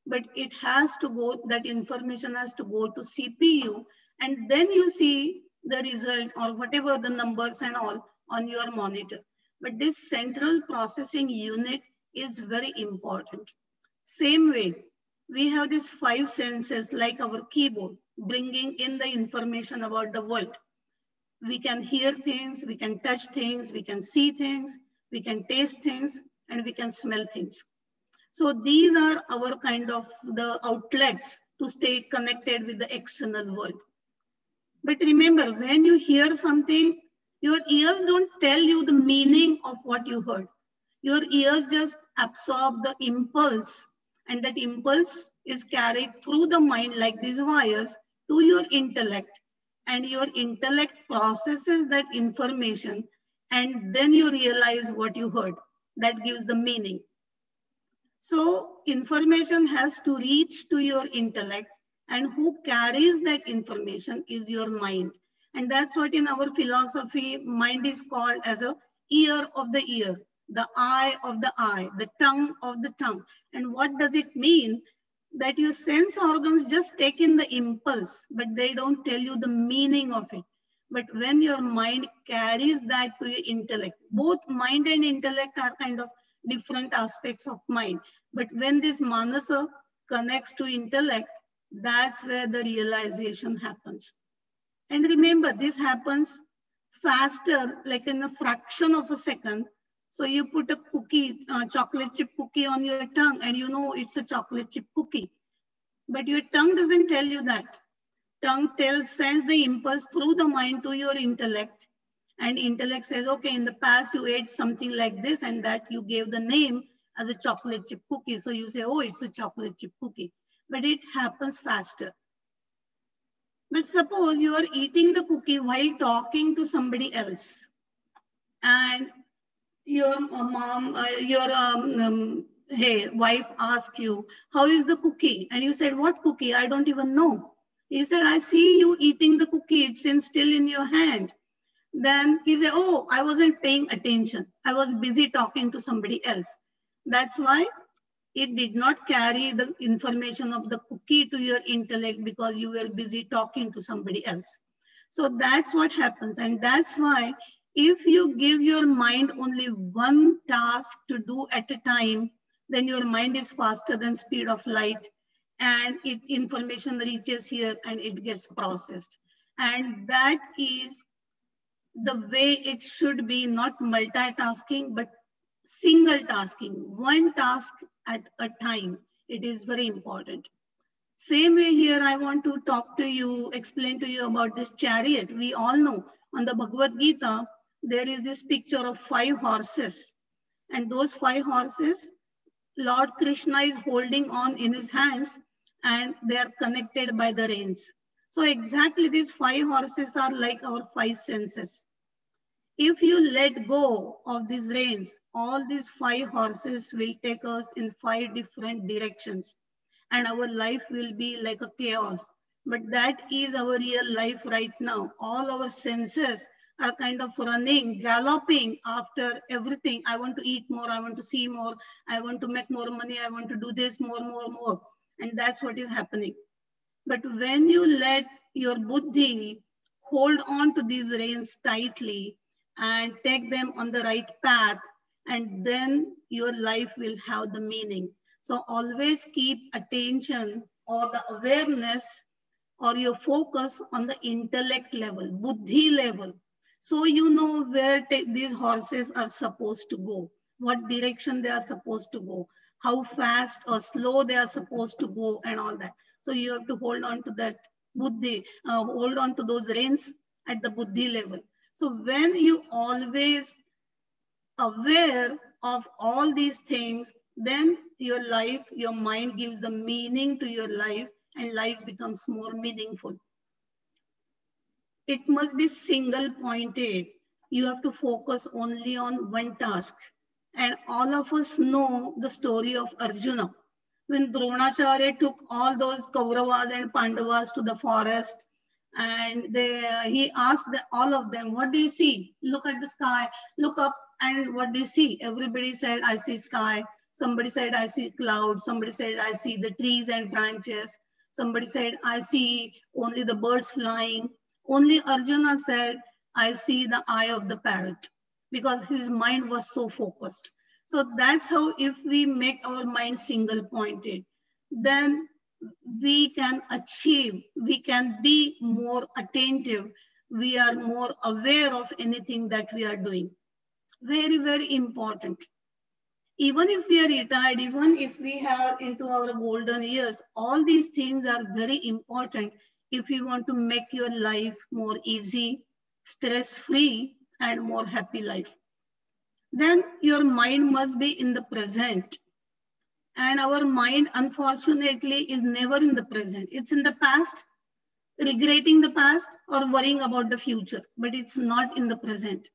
but it has to go, that information has to go to CPU and then you see the result or whatever the numbers and all on your monitor. But this central processing unit is very important. Same way, we have these 5 senses like our keyboard, bringing in the information about the world. We can hear things, we can touch things, we can see things, we can taste things, and we can smell things. So these are our kind of the outlets to stay connected with the external world. But remember, when you hear something, your ears don't tell you the meaning of what you heard. Your ears just absorb the impulse, and that impulse is carried through the mind like these wires to your intellect, and your intellect processes that information, and then you realize what you heard. That gives the meaning. So information has to reach to your intellect, and who carries that information is your mind. And that's what in our philosophy, mind is called as a ear of the ear, the eye of the eye, the tongue of the tongue. And what does it mean? That your sense organs just take in the impulse, but they don't tell you the meaning of it. But when your mind carries that to your intellect, both mind and intellect are kind of different aspects of mind. But when this manasa connects to intellect, that's where the realization happens. And remember, this happens faster, like in a fraction of a second. So you put a cookie, chocolate chip cookie on your tongue and you know it's a chocolate chip cookie. But your tongue doesn't tell you that. Tongue sends the impulse through the mind to your intellect. And intellect says, okay, in the past you ate something like this and that you gave the name as a chocolate chip cookie. So you say, oh, it's a chocolate chip cookie. But it happens faster. But suppose you are eating the cookie while talking to somebody else. And your mom, hey, wife asked you, how is the cookie? And you said, what cookie? I don't even know. He said, I see you eating the cookie. It's still in your hand. Then he said, oh, I wasn't paying attention. I was busy talking to somebody else. That's why it did not carry the information of the cookie to your intellect because you were busy talking to somebody else. So that's what happens. And that's why if you give your mind only one task to do at a time, then your mind is faster than speed of light and information reaches here and it gets processed. And that is the way it should be, not multitasking, but single tasking, one task at a time. It is very important. Same way here, I want to talk to you, explain to you about this chariot. We all know on the Bhagavad Gita, there is this picture of 5 horses. And those 5 horses, Lord Krishna is holding on in his hands and they are connected by the reins. So exactly these 5 horses are like our 5 senses. If you let go of these reins, all these 5 horses will take us in 5 different directions. And our life will be like a chaos. But that is our real life right now. All our senses are kind of running, galloping after everything. I want to eat more, I want to see more, I want to make more money, I want to do this more. And that's what is happening. But when you let your buddhi hold on to these reins tightly and take them on the right path, and then your life will have the meaning. So always keep attention or the awareness or your focus on the intellect level, buddhi level. So you know where these horses are supposed to go, what direction they are supposed to go, how fast or slow they are supposed to go, and all that. So you have to hold on to that buddhi, hold on to those reins at the buddhi level. So when you always aware of all these things, then your life, your mind gives the meaning to your life, and life becomes more meaningful. It must be single pointed. You have to focus only on one task. And all of us know the story of Arjuna. When Dronacharya took all those Kauravas and Pandavas to the forest, and he asked all of them, what do you see? Look at the sky, look up, and what do you see? Everybody said, I see sky. Somebody said, I see clouds. Somebody said, I see the trees and branches. Somebody said, I see only the birds flying. Only Arjuna said, I see the eye of the parrot, because his mind was so focused. So that's how, if we make our mind single pointed, then we can achieve, we can be more attentive, we are more aware of anything that we are doing. Very, very important. Even if we are retired, even if we have into our golden years, all these things are very important if you want to make your life more easy, stress-free, and more happy life. Then your mind must be in the present. And our mind, unfortunately, is never in the present. It's in the past, regretting the past or worrying about the future, but it's not in the present.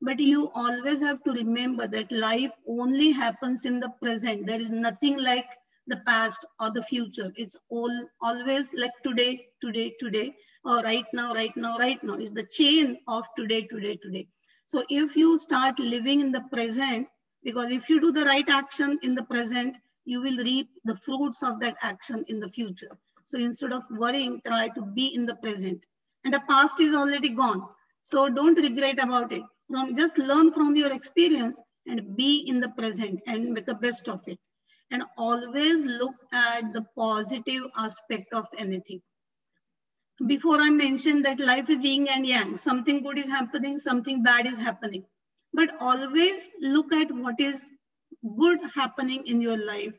But you always have to remember that life only happens in the present. There is nothing like the past or the future. It's always like today, today, today, or right now, right now, right now. It's the chain of today, today, today. So if you start living in the present, because if you do the right action in the present, you will reap the fruits of that action in the future. So instead of worrying, try to be in the present. And the past is already gone. So don't regret about it. Just learn from your experience and be in the present and make the best of it. And always look at the positive aspect of anything. Before I mentioned that life is yin and yang. Something good is happening, something bad is happening. But always look at what is good happening in your life.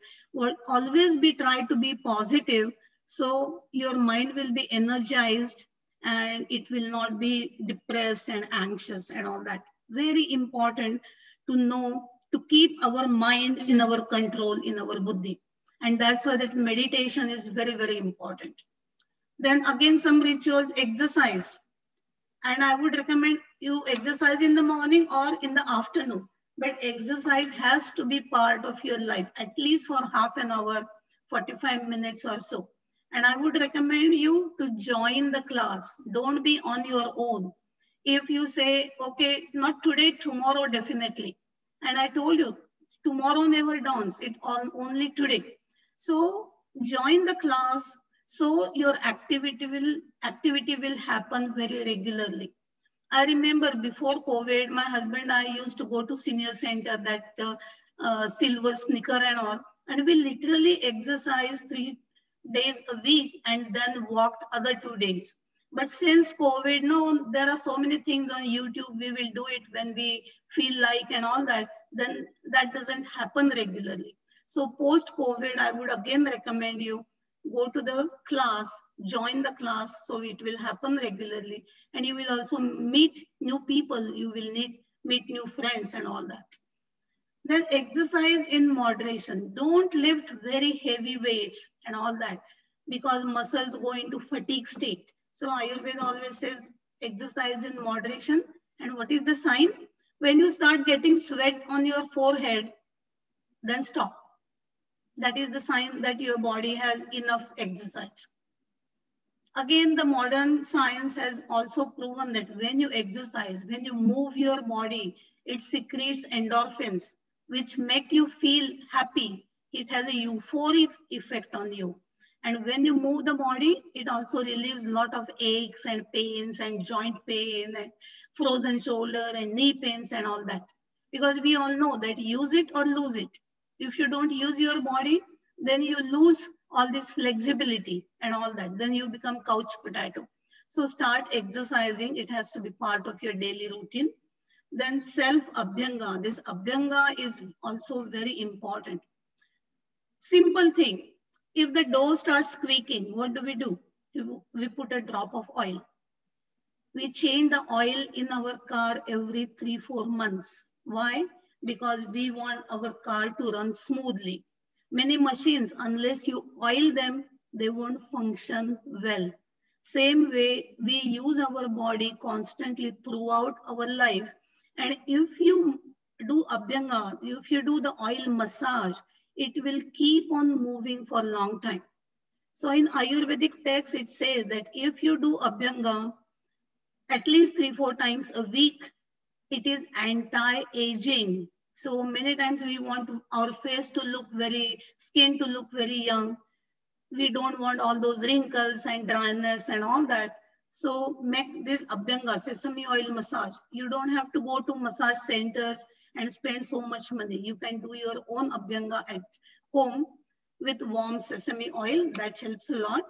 Always try to be positive, so your mind will be energized and it will not be depressed and anxious and all that. Very important to know, to keep our mind in our control, in our buddhi. And that's why that meditation is very, very important. Then again, some rituals, exercise. And I would recommend you exercise in the morning or in the afternoon. But exercise has to be part of your life, at least for half an hour, 45 minutes or so. And I would recommend you to join the class. Don't be on your own. If you say, okay, not today, tomorrow, definitely. And I told you, tomorrow never dawns, it only today. So join the class, so your activity will happen very regularly. I remember before COVID, my husband and I used to go to senior center, that silver sneaker and all, and we literally exercised 3 days a week and then walked other 2 days. But since COVID, no, there are so many things on YouTube. We will do it when we feel like and all that. Then that doesn't happen regularly. So post COVID, I would again recommend you go to the class, join the class, so it will happen regularly. And you will also meet new people, you will meet new friends and all that. Then exercise in moderation. Don't lift very heavy weights and all that, because muscles go into fatigue state. So Ayurveda always says exercise in moderation. And what is the sign? When you start getting sweat on your forehead, then stop. That is the sign that your body has enough exercise. Again, the modern science has also proven that when you exercise, when you move your body, it secretes endorphins, which make you feel happy. It has a euphoric effect on you. And when you move the body, it also relieves a lot of aches and pains and joint pain and frozen shoulder and knee pains and all that. Because we all know that use it or lose it. If you don't use your body, then you lose all this flexibility and all that. Then you become couch potato. So start exercising. It has to be part of your daily routine. Then self-abhyanga. This abhyanga is also very important. Simple thing. If the door starts squeaking, what do? We put a drop of oil. We change the oil in our car every 3-4 months. Why? Because we want our car to run smoothly. Many machines, unless you oil them, they won't function well. Same way, we use our body constantly throughout our life. And if you do abhyanga, if you do the oil massage, it will keep on moving for a long time. So in Ayurvedic text, it says that if you do abhyanga at least 3-4 times a week, it is anti-aging. So many times we want our face to look skin to look very young. We don't want all those wrinkles and dryness and all that. So make this abhyanga, sesame oil massage. You don't have to go to massage centers and spend so much money. You can do your own abhyanga at home with warm sesame oil. That helps a lot.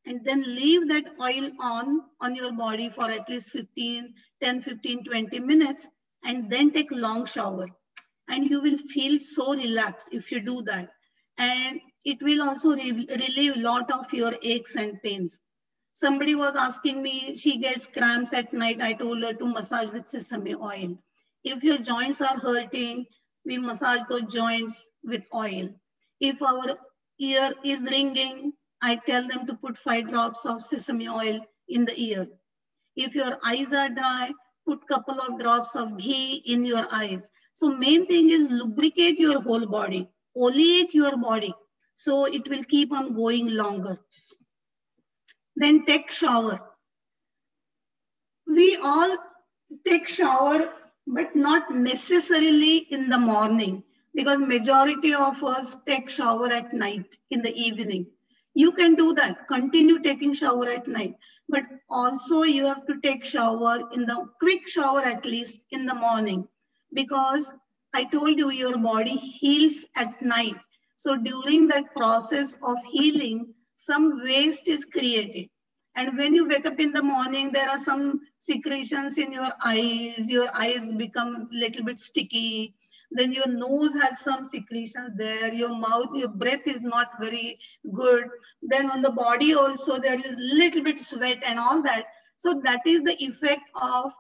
And then leave that oil on your body for at least 10, 15, 20 minutes, and then take long shower. And you will feel so relaxed if you do that. And it will also relieve a lot of your aches and pains. Somebody was asking me, she gets cramps at night. I told her to massage with sesame oil. If your joints are hurting, we massage those joints with oil. If our ear is ringing, I tell them to put 5 drops of sesame oil in the ear. If your eyes are dry, put couple of drops of ghee in your eyes. So main thing is lubricate your whole body, oleate your body, so it will keep on going longer. Then take shower. We all take shower, but not necessarily in the morning, because majority of us take shower at night, in the evening. You can do that, continue taking shower at night, but also you have to take shower in the quick shower at least in the morning, because I told you your body heals at night. So during that process of healing, some waste is created. And when you wake up in the morning, there are some secretions in your eyes become a little bit sticky. Then your nose has some secretions there, your mouth, your breath is not very good. Then on the body also, there is little bit sweat and all that. So that is the effect of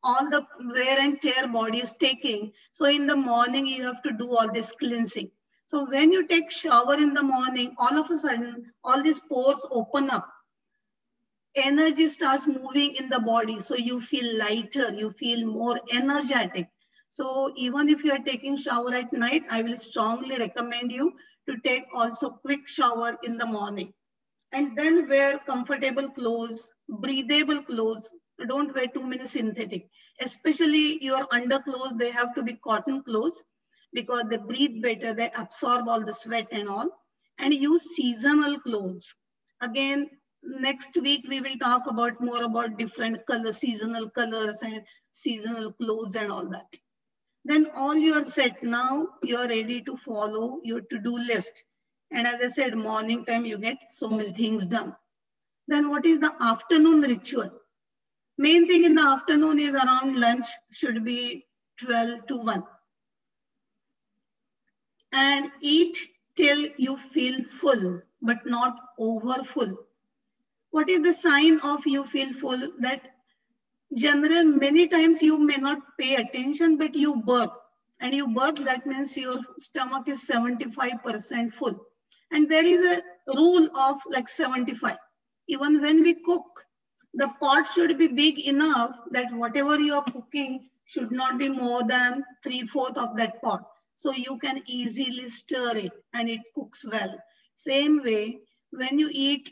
all the wear and tear body is taking. So in the morning, you have to do all this cleansing. So when you take shower in the morning, all of a sudden, all these pores open up. Energy starts moving in the body. So you feel lighter, you feel more energetic. So even if you are taking shower at night, I will strongly recommend you to take also quick shower in the morning. And then wear comfortable clothes, breathable clothes. Don't wear too many synthetic. Especially your underclothes, they have to be cotton clothes because they breathe better, they absorb all the sweat and all. And use seasonal clothes. Again, next week we will talk about more about different colors, seasonal colors and seasonal clothes and all that. Then all you are set. Now you are ready to follow your to-do list. And as I said, morning time you get so many things done. Then what is the afternoon ritual? Main thing in the afternoon is around lunch should be 12 to 1. And eat till you feel full, but not over full. What is the sign of you feel full? That general, many times you may not pay attention, but you burp. And you burp, that means your stomach is 75% full. And there is a rule of like 75. Even when we cook, the pot should be big enough that whatever you are cooking should not be more than 3/4 of that pot. So you can easily stir it and it cooks well. Same way, when you eat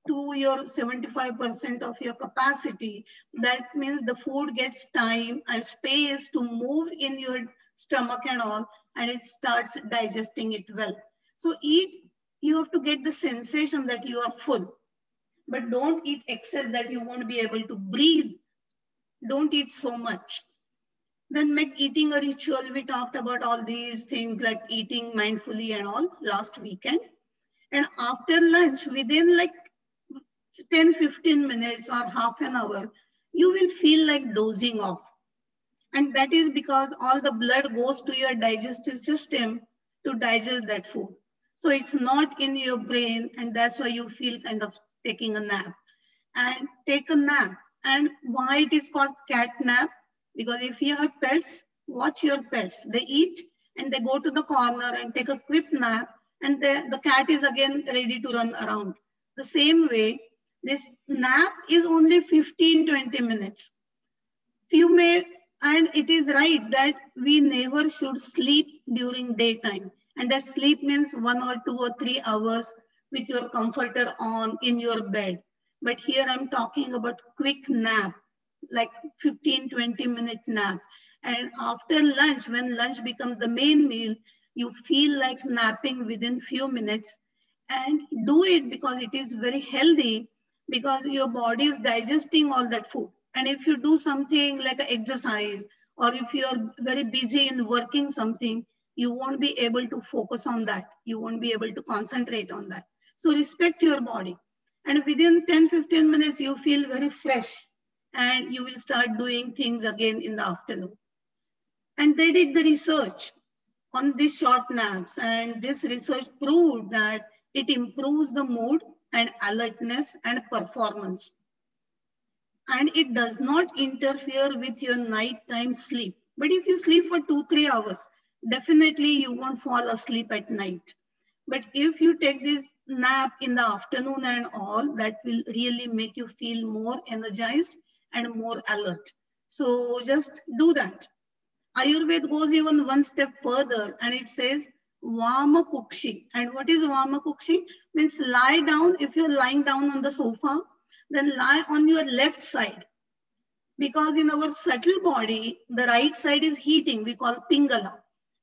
to your 75% of your capacity, that means the food gets time and space to move in your stomach and all, and it starts digesting it well. So eat, you have to get the sensation that you are full, but don't eat excess that you won't be able to breathe. Don't eat so much. Then make eating a ritual. We talked about all these things like eating mindfully and all last weekend. And after lunch, within like 10-15 minutes or half an hour, you will feel like dozing off. And that is because all the blood goes to your digestive system to digest that food. So it's not in your brain, and that's why you feel kind of taking a nap. And take a nap. And why it is called cat nap? Because if you have pets, watch your pets. They eat and they go to the corner and take a quick nap, and the cat is again ready to run around. The same way, this nap is only 15-20 minutes. You may, and it is right that we never should sleep during daytime. And that sleep means 1 or 2 or 3 hours with your comforter on in your bed. But here I'm talking about quick nap, like 15-20 minute nap. And after lunch, when lunch becomes the main meal, you feel like napping within few minutes. And do it because it is very healthy, because your body is digesting all that food. And if you do something like an exercise, or if you're very busy in working something, you won't be able to focus on that. You won't be able to concentrate on that. So respect your body. And within 10-15 minutes, you feel very fresh and you will start doing things again in the afternoon. And they did the research on these short naps, and this research proved that it improves the mood and alertness and performance. And it does not interfere with your nighttime sleep. But if you sleep for 2-3 hours, definitely you won't fall asleep at night. But if you take this nap in the afternoon and all, that will really make you feel more energized and more alert. So just do that. Ayurveda goes even one step further and it says Vama Kukshi. And what is Vama Kukshi? Means lie down. If you're lying down on the sofa, then lie on your left side. Because in our subtle body, the right side is heating, we call Pingala,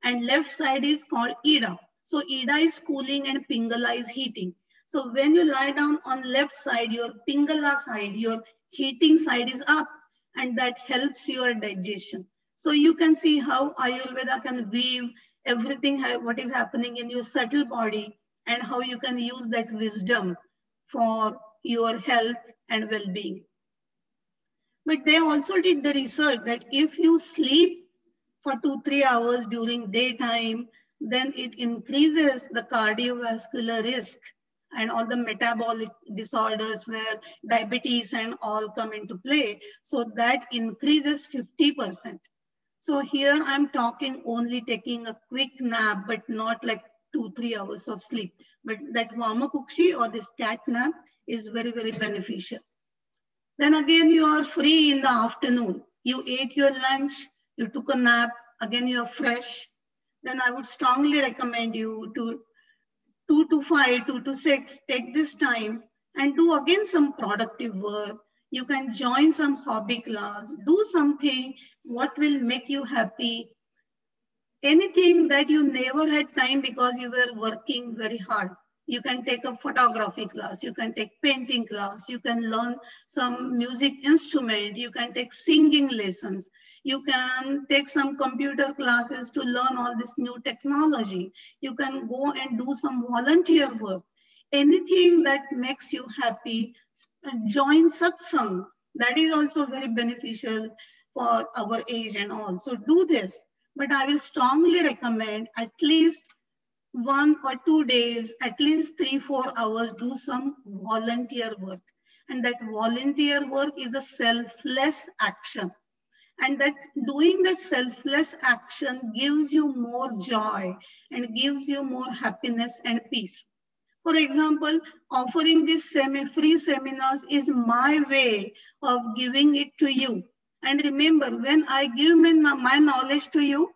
and left side is called Ida. So Ida is cooling and Pingala is heating. So when you lie down on left side, your Pingala side, your heating side is up, and that helps your digestion. So you can see how Ayurveda can weave everything, what is happening in your subtle body, and how you can use that wisdom for your health and well-being. But they also did the research that if you sleep for 2-3 hours during daytime, then it increases the cardiovascular risk and all the metabolic disorders where diabetes and all come into play. So that increases 50%. So here I'm talking only taking a quick nap, but not like 2-3 hours of sleep. But that Vama Kukshi or this cat nap is very, very beneficial. Then again, you are free in the afternoon. You ate your lunch, you took a nap, again you are fresh. Then I would strongly recommend you to 2 to 5, 2 to 6, take this time and do again some productive work. You can join some hobby class, do something what will make you happy. Anything that you never had time because you were working very hard. You can take a photography class, you can take painting class, you can learn some music instrument, you can take singing lessons, you can take some computer classes to learn all this new technology. You can go and do some volunteer work. Anything that makes you happy, join satsang. That is also very beneficial for our age and all. So do this. But I will strongly recommend at least 1 or 2 days, at least 3-4 hours, do some volunteer work. And that volunteer work is a selfless action. And that doing that selfless action gives you more joy and gives you more happiness and peace. For example, offering these free seminars is my way of giving it to you. And remember, when I give my knowledge to you,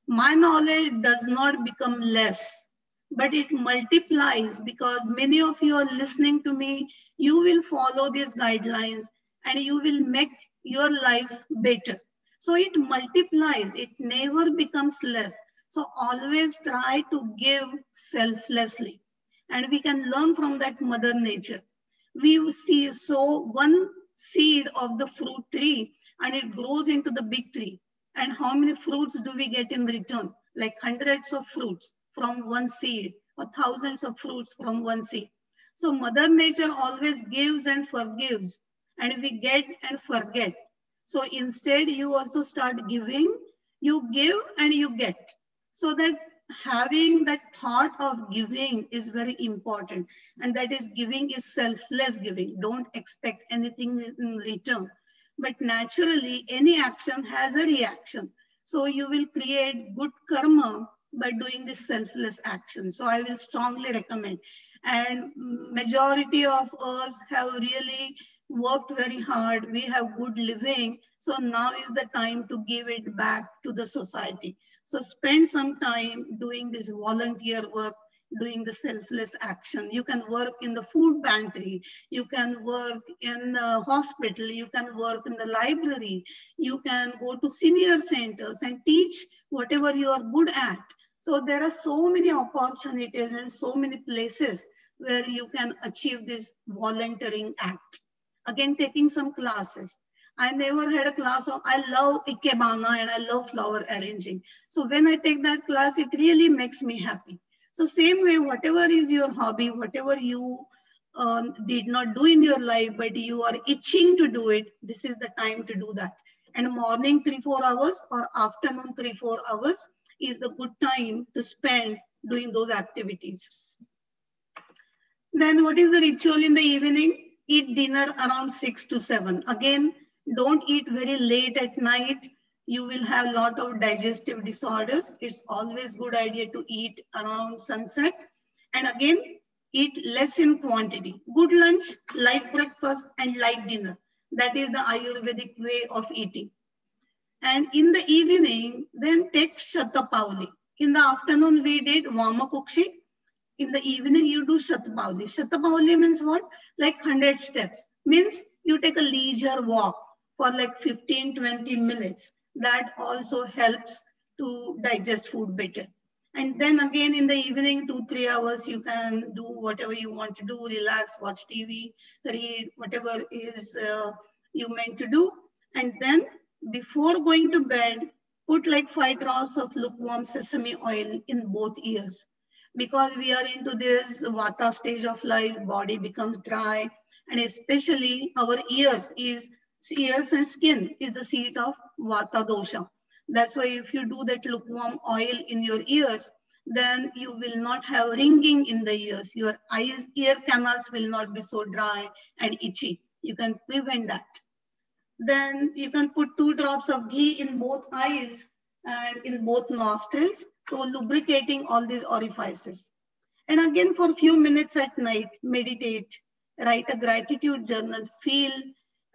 my knowledge does not become less, but it multiplies because many of you are listening to me. You will follow these guidelines and you will make your life better. So it multiplies, it never becomes less. So always try to give selflessly. And we can learn from that Mother Nature. We sow one seed of the fruit tree and it grows into the big tree. And how many fruits do we get in return? Like hundreds of fruits from one seed or thousands of fruits from one seed. So Mother Nature always gives and forgives, and we get and forget. So instead, you also start giving, you give and you get. So that having that thought of giving is very important. And that is, giving is selfless giving. Don't expect anything in return. But naturally, any action has a reaction. So you will create good karma by doing this selfless action. So I will strongly recommend. And majority of us have really worked very hard. We have good living. So now is the time to give it back to the society. So spend some time doing this volunteer work, doing the selfless action. You can work in the food pantry. You can work in the hospital. You can work in the library. You can go to senior centers and teach whatever you are good at. So there are so many opportunities and so many places where you can achieve this volunteering act. Again, taking some classes. I never had a class of, I love Ikebana and I love flower arranging. So when I take that class, it really makes me happy. So same way, whatever is your hobby, whatever you did not do in your life, but you are itching to do it, this is the time to do that. And morning 3-4 hours or afternoon 3-4 hours is the good time to spend doing those activities. Then what is the ritual in the evening? Eat dinner around 6 to 7. Again, don't eat very late at night. You will have a lot of digestive disorders. It's always good idea to eat around sunset. And again, eat less in quantity. Good lunch, light breakfast, and light dinner. That is the Ayurvedic way of eating. And in the evening, then take Shatapauli. In the afternoon, we did Vamakukshi. In the evening, you do Shatapauli. Shatapauli means what? Like 100 steps. Means you take a leisure walk for like 15-20 minutes. That also helps to digest food better. And then again in the evening, 2-3 hours, you can do whatever you want to do, relax, watch TV, read, whatever is you meant to do. And then before going to bed, put like 5 drops of lukewarm sesame oil in both ears. Because we are into this vata stage of life, body becomes dry, and especially our ears and skin is the seat of vata dosha. That's why if you do that lukewarm oil in your ears, then you will not have ringing in the ears. Your ear canals will not be so dry and itchy. You can prevent that. Then you can put 2 drops of ghee in both eyes and in both nostrils. So lubricating all these orifices. And again, for a few minutes at night, meditate, write a gratitude journal, feel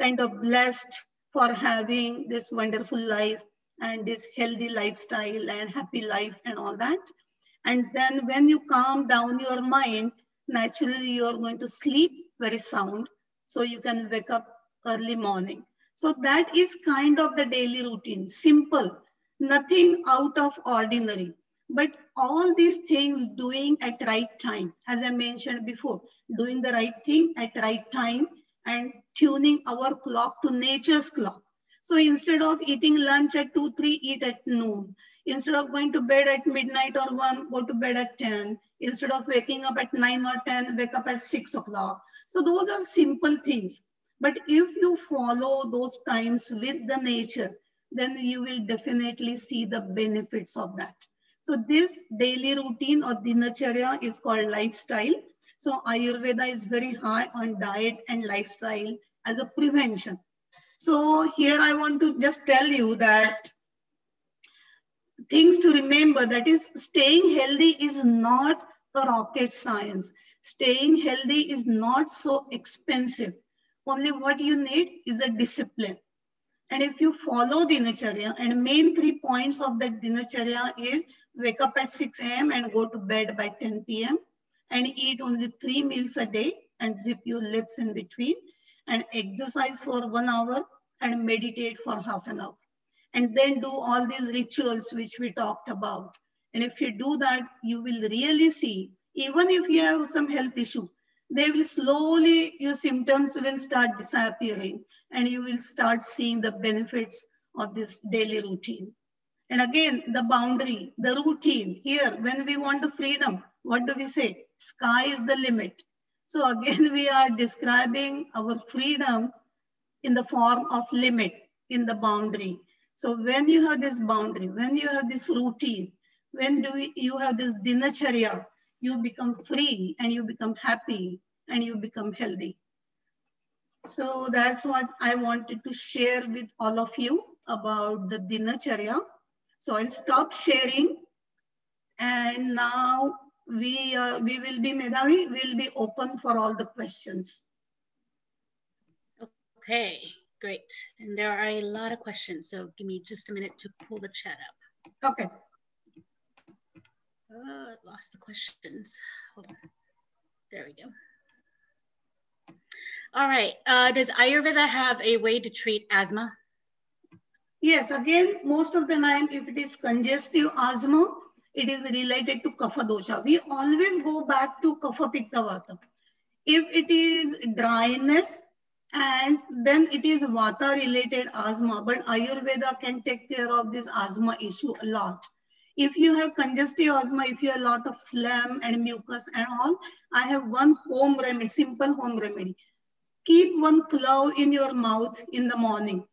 kind of blessed for having this wonderful life and this healthy lifestyle and happy life and all that. And then when you calm down your mind, naturally you're going to sleep very sound. So you can wake up early morning. So that is kind of the daily routine, simple, nothing out of ordinary. But all these things doing at right time, as I mentioned before, doing the right thing at right time and tuning our clock to nature's clock. So instead of eating lunch at 2-3, eat at noon. Instead of going to bed at midnight or 1, go to bed at 10. Instead of waking up at 9 or 10, wake up at 6 o'clock. So those are simple things. But if you follow those times with the nature, then you will definitely see the benefits of that. So this daily routine or dinacharya is called lifestyle. So Ayurveda is very high on diet and lifestyle as a prevention. So here I want to just tell you that things to remember, that is, staying healthy is not a rocket science. Staying healthy is not so expensive. Only what you need is a discipline. And if you follow dinacharya, and main 3 points of that dinacharya is wake up at 6 a.m. and go to bed by 10 p.m. and eat only 3 meals a day and zip your lips in between and exercise for 1 hour and meditate for half an hour. And then do all these rituals which we talked about. And if you do that, you will really see, even if you have some health issue, they will slowly, your symptoms will start disappearing and you will start seeing the benefits of this daily routine. And again, the boundary, the routine here, when we want the freedom, what do we say? Sky is the limit. So again, we are describing our freedom in the form of limit, in the boundary. So when you have this boundary, when you have this routine, when you have this dinacharya, you become free and you become happy and you become healthy. So that's what I wanted to share with all of you about the dinacharya. So I'll stop sharing, and now we will be, Medhavi, will be open for all the questions. Okay, great. And there are a lot of questions, so give me just a minute to pull the chat up. Okay. Lost the questions. Hold on. There we go. All right. Does Ayurveda have a way to treat asthma? Yes, again, most of the time, if it is congestive asthma, it is related to kapha dosha. We always go back to kapha pitta vata. If it is dryness, and then it is vata related asthma, but Ayurveda can take care of this asthma issue a lot. If you have congestive asthma, if you have a lot of phlegm and mucus and all, I have one home remedy, simple home remedy. Keep one clove in your mouth in the morning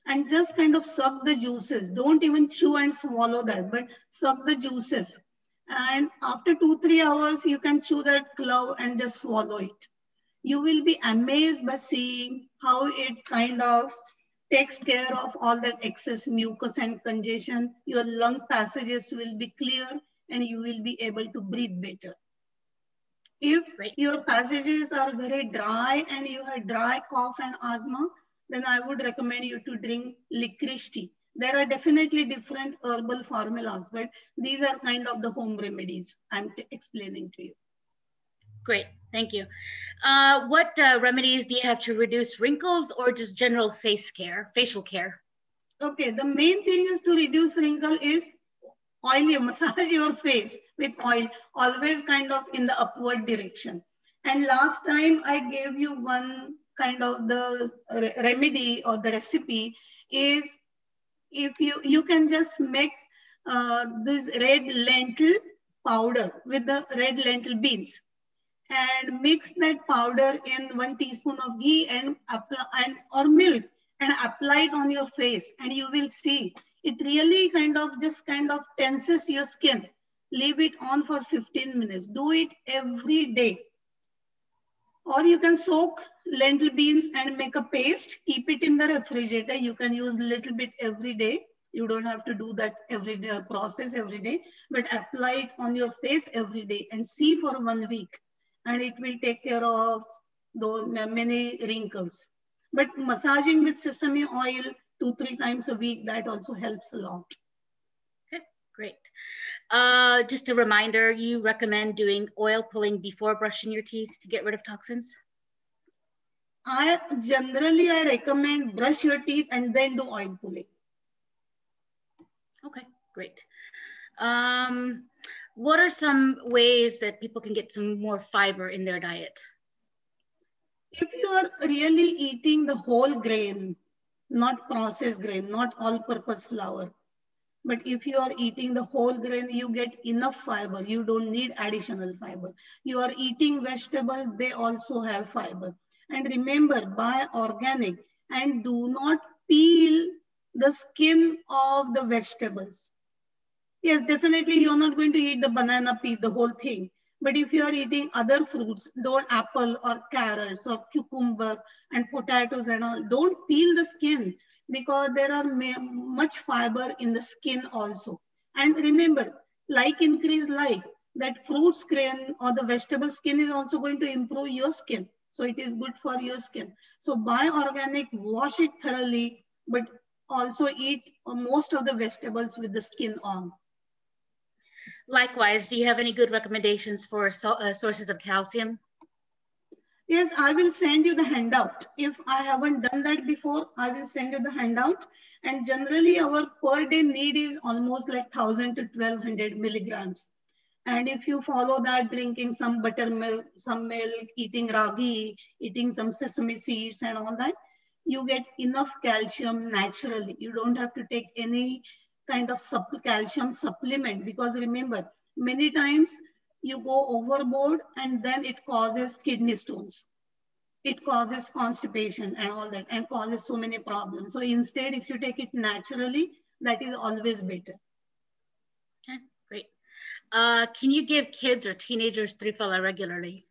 and just kind of suck the juices. Don't even chew and swallow that, but suck the juices. And after 2-3 hours, you can chew that clove and just swallow it. You will be amazed by seeing how it kind of takes care of all that excess mucus and congestion. Your lung passages will be clear and you will be able to breathe better. If your passages are very dry and you have dry cough and asthma, then I would recommend you to drink licorice tea. There are definitely different herbal formulas, but these are kind of the home remedies I'm explaining to you. Great, thank you. What remedies do you have to reduce wrinkles or just general facial care? Okay, the main thing is to reduce wrinkle is oil. Massage your face with oil, always kind of in the upward direction. And last time I gave you one kind of the remedy or the recipe is if you can just make this red lentil powder with the red lentil beans and mix that powder in 1 teaspoon of ghee and or milk and apply it on your face, and you will see it really kind of tenses your skin. Leave it on for 15 minutes. Do it every day. Or you can soak lentil beans and make a paste. Keep it in the refrigerator. You can use a little bit every day. You don't have to do that every day, process every day, but apply it on your face every day and see for 1 week. And it will take care of those many wrinkles. But massaging with sesame oil 2-3 times a week, that also helps a lot. Okay, great. Just a reminder, you recommend doing oil pulling before brushing your teeth to get rid of toxins? I recommend brush your teeth and then do oil pulling. Okay, great. What are some ways that people can get some more fiber in their diet? If you are really eating the whole grain, not processed grain, not all-purpose flour, but if you are eating the whole grain, you get enough fiber. You don't need additional fiber. You are eating vegetables, they also have fiber. And remember, buy organic and do not peel the skin of the vegetables. Yes, definitely you're not going to eat the banana peel, the whole thing. But if you are eating other fruits, don't apple or carrots or cucumber and potatoes and all, don't peel the skin because there are much fiber in the skin also. And remember, like increase like, that fruit skin or the vegetable skin is also going to improve your skin. So it is good for your skin. So buy organic, wash it thoroughly, but also eat most of the vegetables with the skin on. Likewise, do you have any good recommendations for sources of calcium? Yes, I will send you the handout. If I haven't done that before, I will send you the handout. And generally our per day need is almost like 1000 to 1200 milligrams. And if you follow that, drinking some buttermilk, some milk, eating ragi, eating some sesame seeds and all that, you get enough calcium naturally. You don't have to take any kind of calcium supplement, because remember, many times you go overboard and then it causes kidney stones. It causes constipation and all that and causes so many problems. So instead, if you take it naturally, that is always better. Okay, great. Can you give kids or teenagers Triphala regularly?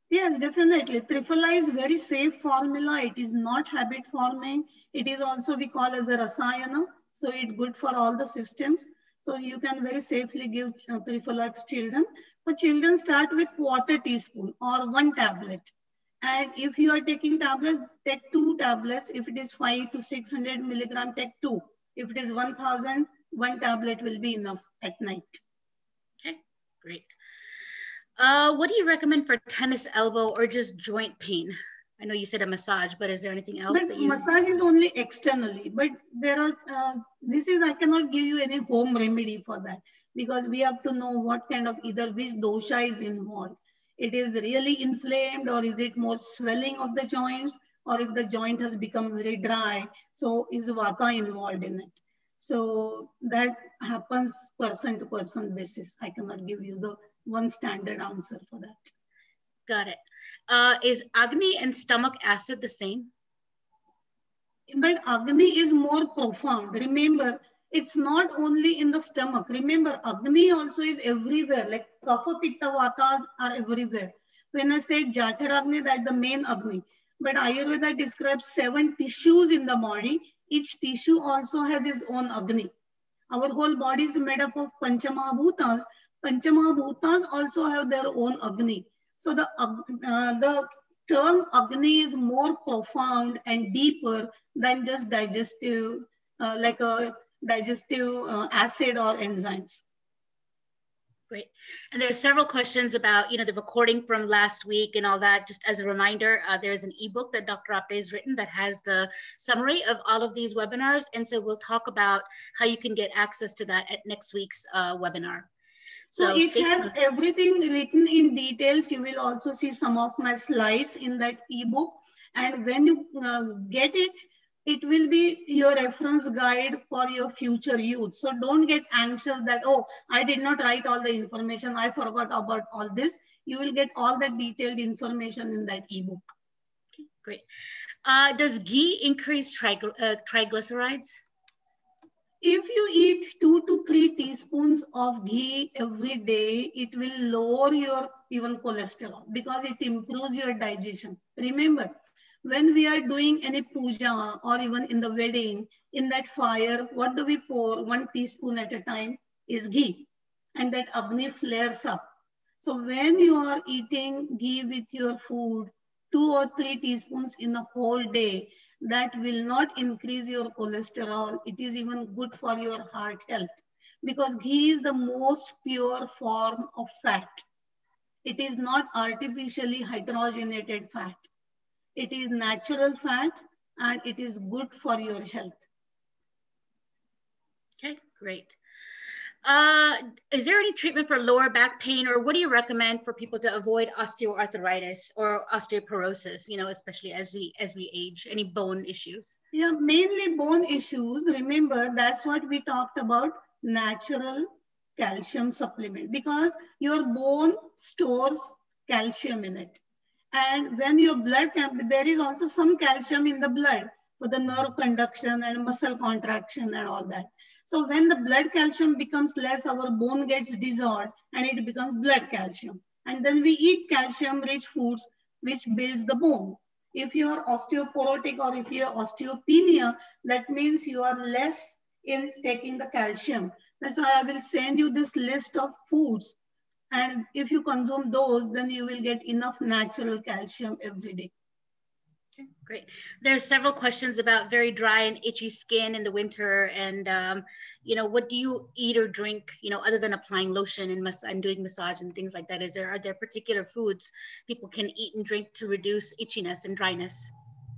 Yes, definitely. Triphala is very safe formula. It is not habit forming. It is also we call as a rasayana. So it's good for all the systems. So you can very safely give Triphala to children. For children, start with 1/4 teaspoon or 1 tablet. And if you are taking tablets, take 2 tablets. If it is 500 to 600 milligram, take 2. If it is 1000, 1 tablet will be enough at night. Okay, great. What do you recommend for tennis elbow or just joint pain? I know you said a massage, but is there anything else but that you... Massage is only externally, but there are, I cannot give you any home remedy for that because we have to know what kind of either which dosha is involved. It is really inflamed or is it more swelling of the joints or if the joint has become very dry, so is vata involved in it. So that happens person to person basis. I cannot give you the one standard answer for that. Got it. Is Agni and stomach acid the same? But Agni is more profound. Remember, it's not only in the stomach. Remember, Agni also is everywhere. Like Kapha, Pitta, Vatas are everywhere. When I said Jataragni, that's the main Agni. But Ayurveda describes 7 tissues in the body. Each tissue also has its own Agni. Our whole body is made up of Panchamahabhutas. Panchamahabhutas also have their own Agni. So the term Agni is more profound and deeper than just digestive, like a digestive acid or enzymes. Great. And there are several questions about, the recording from last week and all that. Just as a reminder, there's an ebook that Dr. Apte has written that has the summary of all of these webinars. And so we'll talk about how you can get access to that at next week's webinar. So it has everything written in details. You will also see some of my slides in that ebook. And when you get it, it will be your reference guide for your future use. So don't get anxious that, oh, I did not write all the information. I forgot about all this. You will get all the detailed information in that ebook. Okay, great. Does ghee increase triglycerides? If you eat 2 to 3 teaspoons of ghee every day, it will lower your even cholesterol because it improves your digestion. Remember, when we are doing any puja or even in the wedding, in that fire, what do we pour? 1 teaspoon at a time is ghee, and that Agni flares up. So when you are eating ghee with your food, 2 or 3 teaspoons in a whole day, that will not increase your cholesterol. It is even good for your heart health because ghee is the most pure form of fat. It is not artificially hydrogenated fat. It is natural fat and it is good for your health. Okay, great. Is there any treatment for lower back pain, or what do you recommend for people to avoid osteoarthritis or osteoporosis, especially as we age? Any bone issues? Yeah, mainly bone issues. Remember, that's what we talked about, natural calcium supplement, because your bone stores calcium in it. And when your blood, there is also some calcium in the blood for the nerve conduction and muscle contraction and all that. So when the blood calcium becomes less, our bone gets dissolved and it becomes blood calcium. And then we eat calcium-rich foods, which builds the bone. If you are osteoporotic or if you are osteopenia, that means you are less in taking the calcium. That's why I will send you this list of foods. And if you consume those, then you will get enough natural calcium every day. Okay, great. There are several questions about very dry and itchy skin in the winter, and what do you eat or drink, other than applying lotion and doing massage and things like that? Are there particular foods people can eat and drink to reduce itchiness and dryness?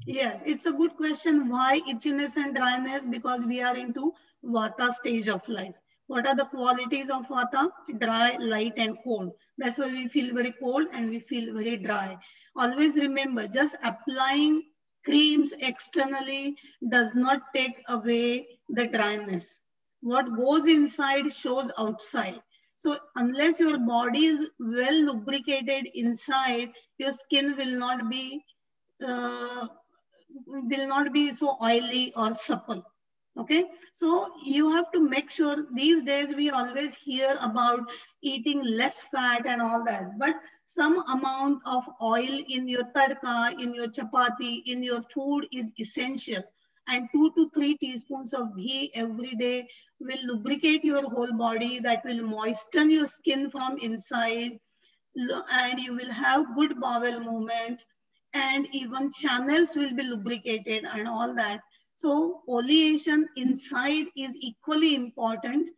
Yes, it's a good question. Why itchiness and dryness? Because we are into Vata stage of life. What are the qualities of Vata? Dry, light, and cold. That's why we feel very cold and we feel very dry. Always remember, just applying creams externally does not take away the dryness. What goes inside shows outside. So unless your body is well lubricated inside, your skin uh, will not be so oily or supple. Okay, so you have to make sure. These days we always hear about eating less fat and all that, but some amount of oil in your tadka, in your chapati, in your food is essential. And 2 to 3 teaspoons of ghee every day will lubricate your whole body. That will moisten your skin from inside, and you will have good bowel movement, and even channels will be lubricated and all that. So oleation inside is equally important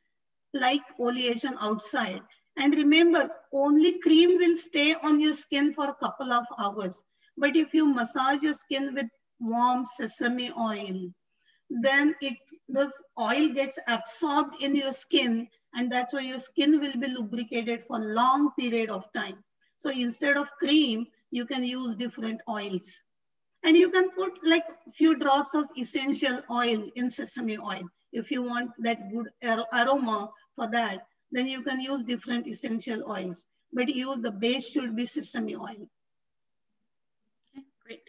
like oleation outside. And remember, only cream will stay on your skin for a couple of hours. But if you massage your skin with warm sesame oil, then the oil gets absorbed in your skin, and that's why your skin will be lubricated for a long period of time. So instead of cream, you can use different oils. And you can put like a few drops of essential oil in sesame oil. If you want that good aroma for that, then you can use different essential oils. But the base should be sesame oil. Okay, great.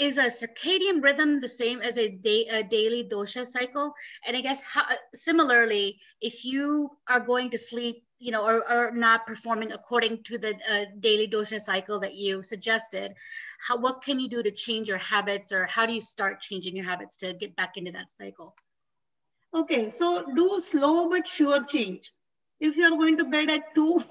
Is a circadian rhythm the same as a daily dosha cycle? And I guess similarly, if you are going to sleep, or not performing according to the daily dosha cycle that you suggested, what can you do to change your habits, or how do you start changing your habits to get back into that cycle? Okay, so do slow but sure change. If you're going to bed at 2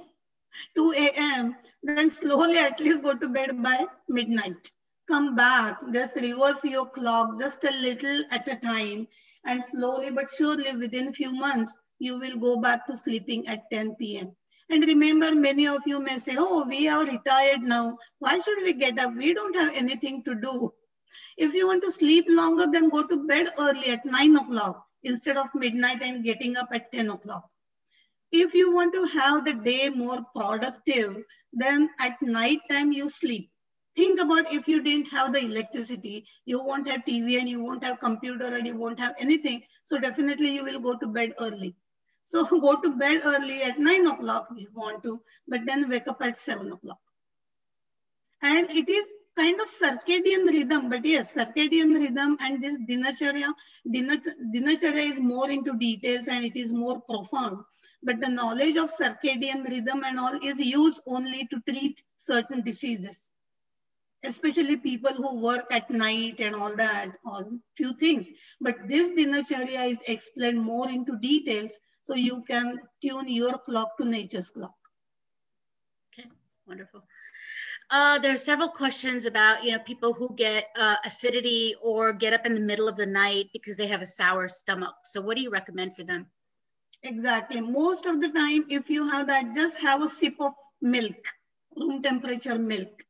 a.m., then slowly at least go to bed by midnight. Come back, just reverse your clock just a little at a time, and slowly but surely within few months, you will go back to sleeping at 10 p.m. And remember, many of you may say, oh, we are retired now. Why should we get up? We don't have anything to do. If you want to sleep longer, then go to bed early at 9 o'clock instead of midnight and getting up at 10 o'clock. If you want to have the day more productive, then at night time you sleep. Think about if you didn't have the electricity, you won't have TV and you won't have computer and you won't have anything. So definitely you will go to bed early. So go to bed early at 9 o'clock if you want to, but then wake up at 7 o'clock. And it is kind of circadian rhythm, but yes, circadian rhythm and this dinacharya is more into details and it is more profound. But the knowledge of circadian rhythm and all is used only to treat certain diseases, especially people who work at night and all that, or few things. But this dinacharya is explained more into details, so you can tune your clock to nature's clock. Okay, wonderful. There are several questions about, people who get acidity or get up in the middle of the night because they have a sour stomach. So what do you recommend for them? Exactly. Most of the time, if you have that, just have a sip of milk, room temperature milk.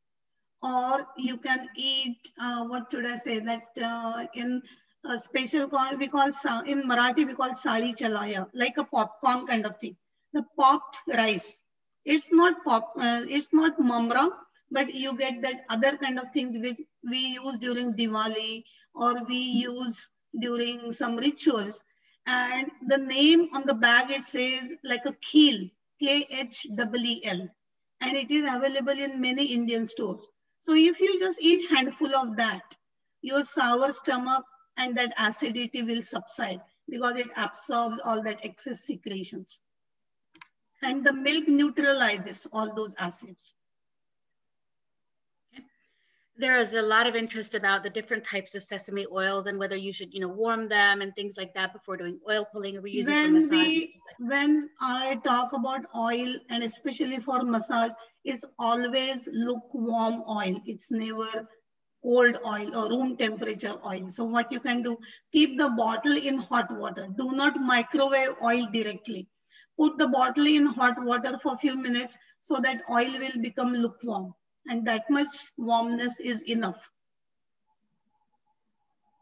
Or you can eat, what should I say, that in a special call, in Marathi, we call sali chalaya, like a popcorn kind of thing. The popped rice. It's not mamra, but you get that other kind of things which we use during Diwali or we use during some rituals. And the name on the bag, it says like a kheel, Kheel, and it is available in many Indian stores. So if you just eat handful of that, your sour stomach and that acidity will subside because it absorbs all that excess secretions. And the milk neutralizes all those acids. There is a lot of interest about the different types of sesame oils and whether you should, warm them and things like that before doing oil pulling or use it for massage. When I talk about oil, and especially for massage, it's always lukewarm oil. It's never cold oil or room temperature oil. So what you can do, keep the bottle in hot water. Do not microwave oil directly. Put the bottle in hot water for a few minutes so that oil will become lukewarm. And that much warmness is enough.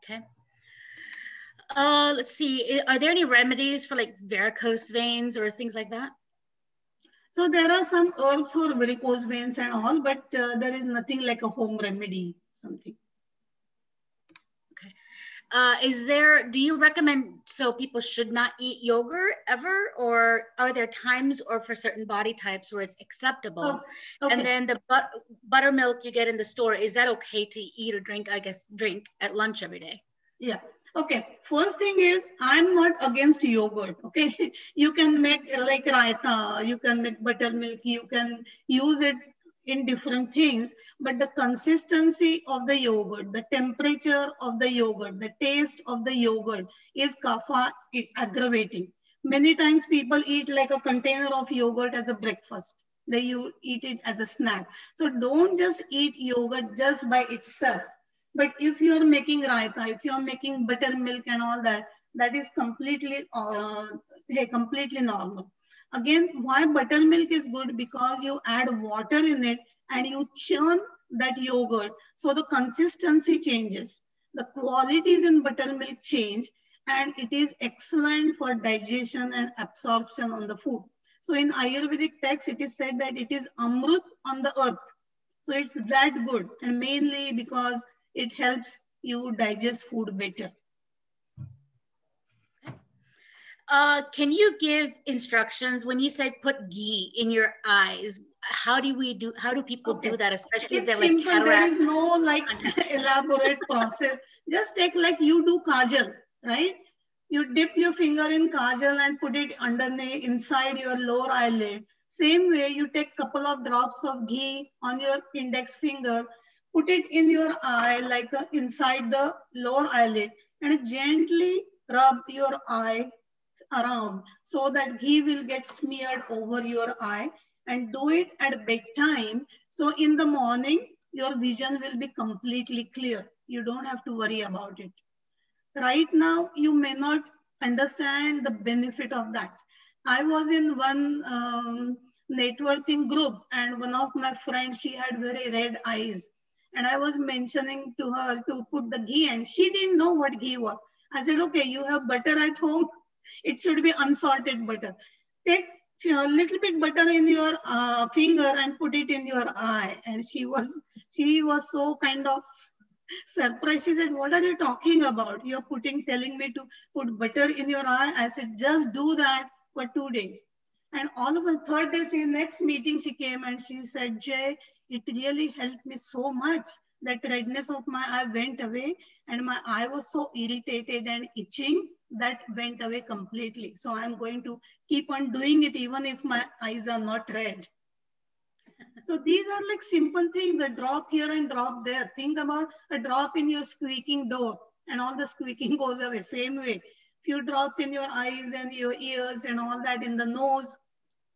Okay. Let's see. Are there any remedies for like varicose veins or things like that? So there are some herbs for varicose veins and all, but there is nothing like a home remedy, something. Okay. Do you recommend, so people should not eat yogurt ever, or are there times or for certain body types where it's acceptable? Okay. And then the buttermilk you get in the store, is that okay to eat or drink, I guess, drink at lunch every day? Yeah. Okay. First thing is, I'm not against yogurt. Okay. You can make like raita, you can make buttermilk, you can use it in different things, but the consistency of the yogurt, the temperature of the yogurt, the taste of the yogurt is kapha is aggravating. Many times people eat like a container of yogurt as a breakfast. You eat it as a snack. So don't just eat yogurt just by itself. But if you are making raita, if you are making buttermilk and all that, that is completely normal. Again, why buttermilk is good? Because you add water in it and you churn that yogurt. So the consistency changes. The qualities in buttermilk change, and it is excellent for digestion and absorption on the food. So in Ayurvedic text, it is said that it is amrut on the earth. So it's that good, and mainly because it helps you digest food better. Can you give instructions when you say put ghee in your eyes? How do people do that, especially if they're like cataracts? There is no like elaborate process. Just take like you do kajal, right? You dip your finger in kajal and put it underneath inside your lower eyelid. Same way, you take couple of drops of ghee on your index finger, put it in your eye like inside the lower eyelid, and gently rub your eye around so that ghee will get smeared over your eye, and do it at bedtime. So in the morning, your vision will be completely clear. You don't have to worry about it. Right now, you may not understand the benefit of that. I was in one networking group, and one of my friends, she had very red eyes. And I was mentioning to her to put the ghee, and she didn't know what ghee was. I said, okay, you have butter at home. It should be unsalted butter. Take a little bit butter in your finger and put it in your eye. And she was so kind of surprised. She said, what are you talking about? You're telling me to put butter in your eye. I said, just do that for 2 days. And all of the third day, next meeting, she came and she said, Jay, it really helped me so much. That redness of my eye went away, and my eye was so irritated and itching that went away completely. So I'm going to keep on doing it even if my eyes are not red. So these are like simple things, a drop here and drop there. Think about a drop in your squeaking door and all the squeaking goes away. Same way, few drops in your eyes and your ears and all that in the nose,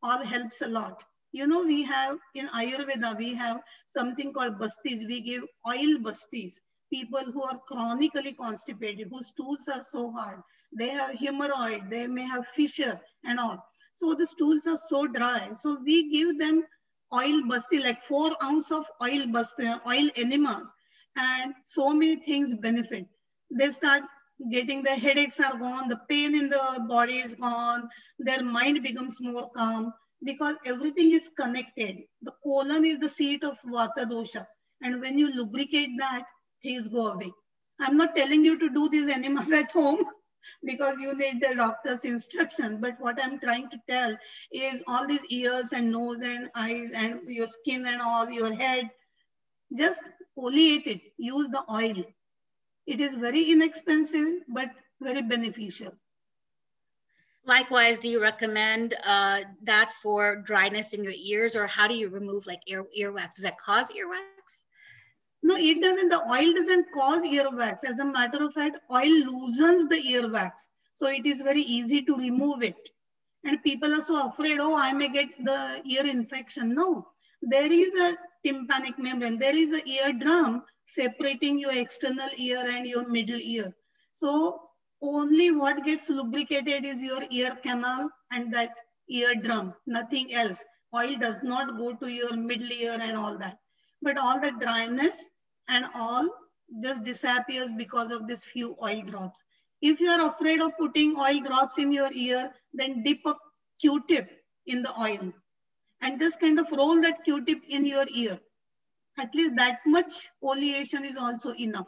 all helps a lot. You know, we have in Ayurveda, we have something called bastis. We give oil bastis. People who are chronically constipated, whose stools are so hard, they have hemorrhoid, they may have fissure and all. So the stools are so dry. So we give them oil basti, like 4 ounces of oil basti, oil enemas, and so many things benefit. They start getting, the headaches are gone, the pain in the body is gone, their mind becomes more calm, because everything is connected. The colon is the seat of Vata dosha. And when you lubricate that, things go away. I'm not telling you to do these enemas at home because you need the doctor's instruction. But what I'm trying to tell is all these ears and nose and eyes and your skin and all, your head, just foliate it. Use the oil. It is very inexpensive, but very beneficial. Likewise, do you recommend that for dryness in your ears, or how do you remove like earwax? Does that cause earwax? No, it doesn't. The oil doesn't cause earwax. As a matter of fact, oil loosens the earwax. So it is very easy to remove it. And people are so afraid, oh, I may get the ear infection. No, there is a tympanic membrane. There is an eardrum separating your external ear and your middle ear. So only what gets lubricated is your ear canal and that eardrum, nothing else. Oil does not go to your middle ear and all that. But all the dryness and all just disappears because of this few oil drops. If you are afraid of putting oil drops in your ear, then dip a Q-tip in the oil and just kind of roll that Q-tip in your ear. At least that much oleation is also enough.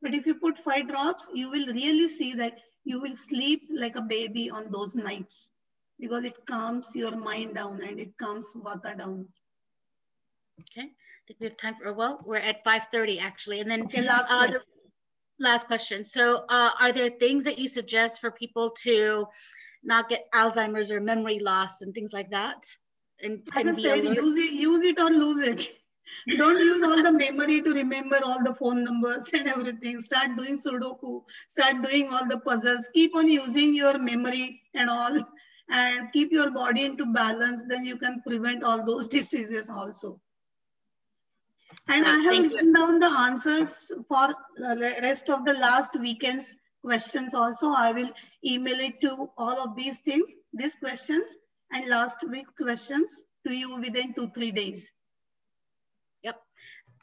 But if you put 5 drops, you will really see that you will sleep like a baby on those nights, because it calms your mind down and it calms vata down. Okay, I think we have time for, well, we're at 5:30 actually. And then okay, last question. So are there things that you suggest for people to not get Alzheimer's or memory loss and things like that? And as I said, use it or lose it. Don't use all the memory to remember all the phone numbers and everything. Start doing Sudoku, start doing all the puzzles. Keep on using your memory and all, and keep your body into balance. Then you can prevent all those diseases also. And I have written down the answers for the rest of the last weekend's questions also. I will email it to all of these things, these questions, and last week's questions to you within 2-3 days. Yep.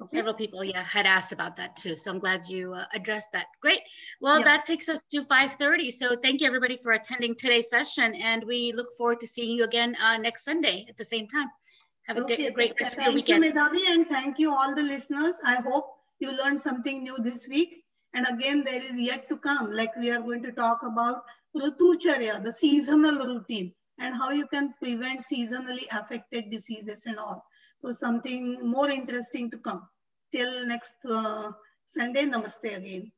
Okay. Several people, had asked about that too. So I'm glad you addressed that. Great. Well, that takes us to 5:30. So thank you everybody for attending today's session. And we look forward to seeing you again next Sunday at the same time. Have a great rest of your weekend. Thank you, Medhavi, and thank you all the listeners. I hope you learned something new this week. And again, there is yet to come. Like we are going to talk about Ritucharya, the seasonal routine, and how you can prevent seasonally affected diseases and all. So something more interesting to come. Till next Sunday, namaste again.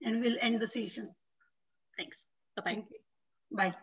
And we'll end the session. Thanks. Bye-bye. Bye.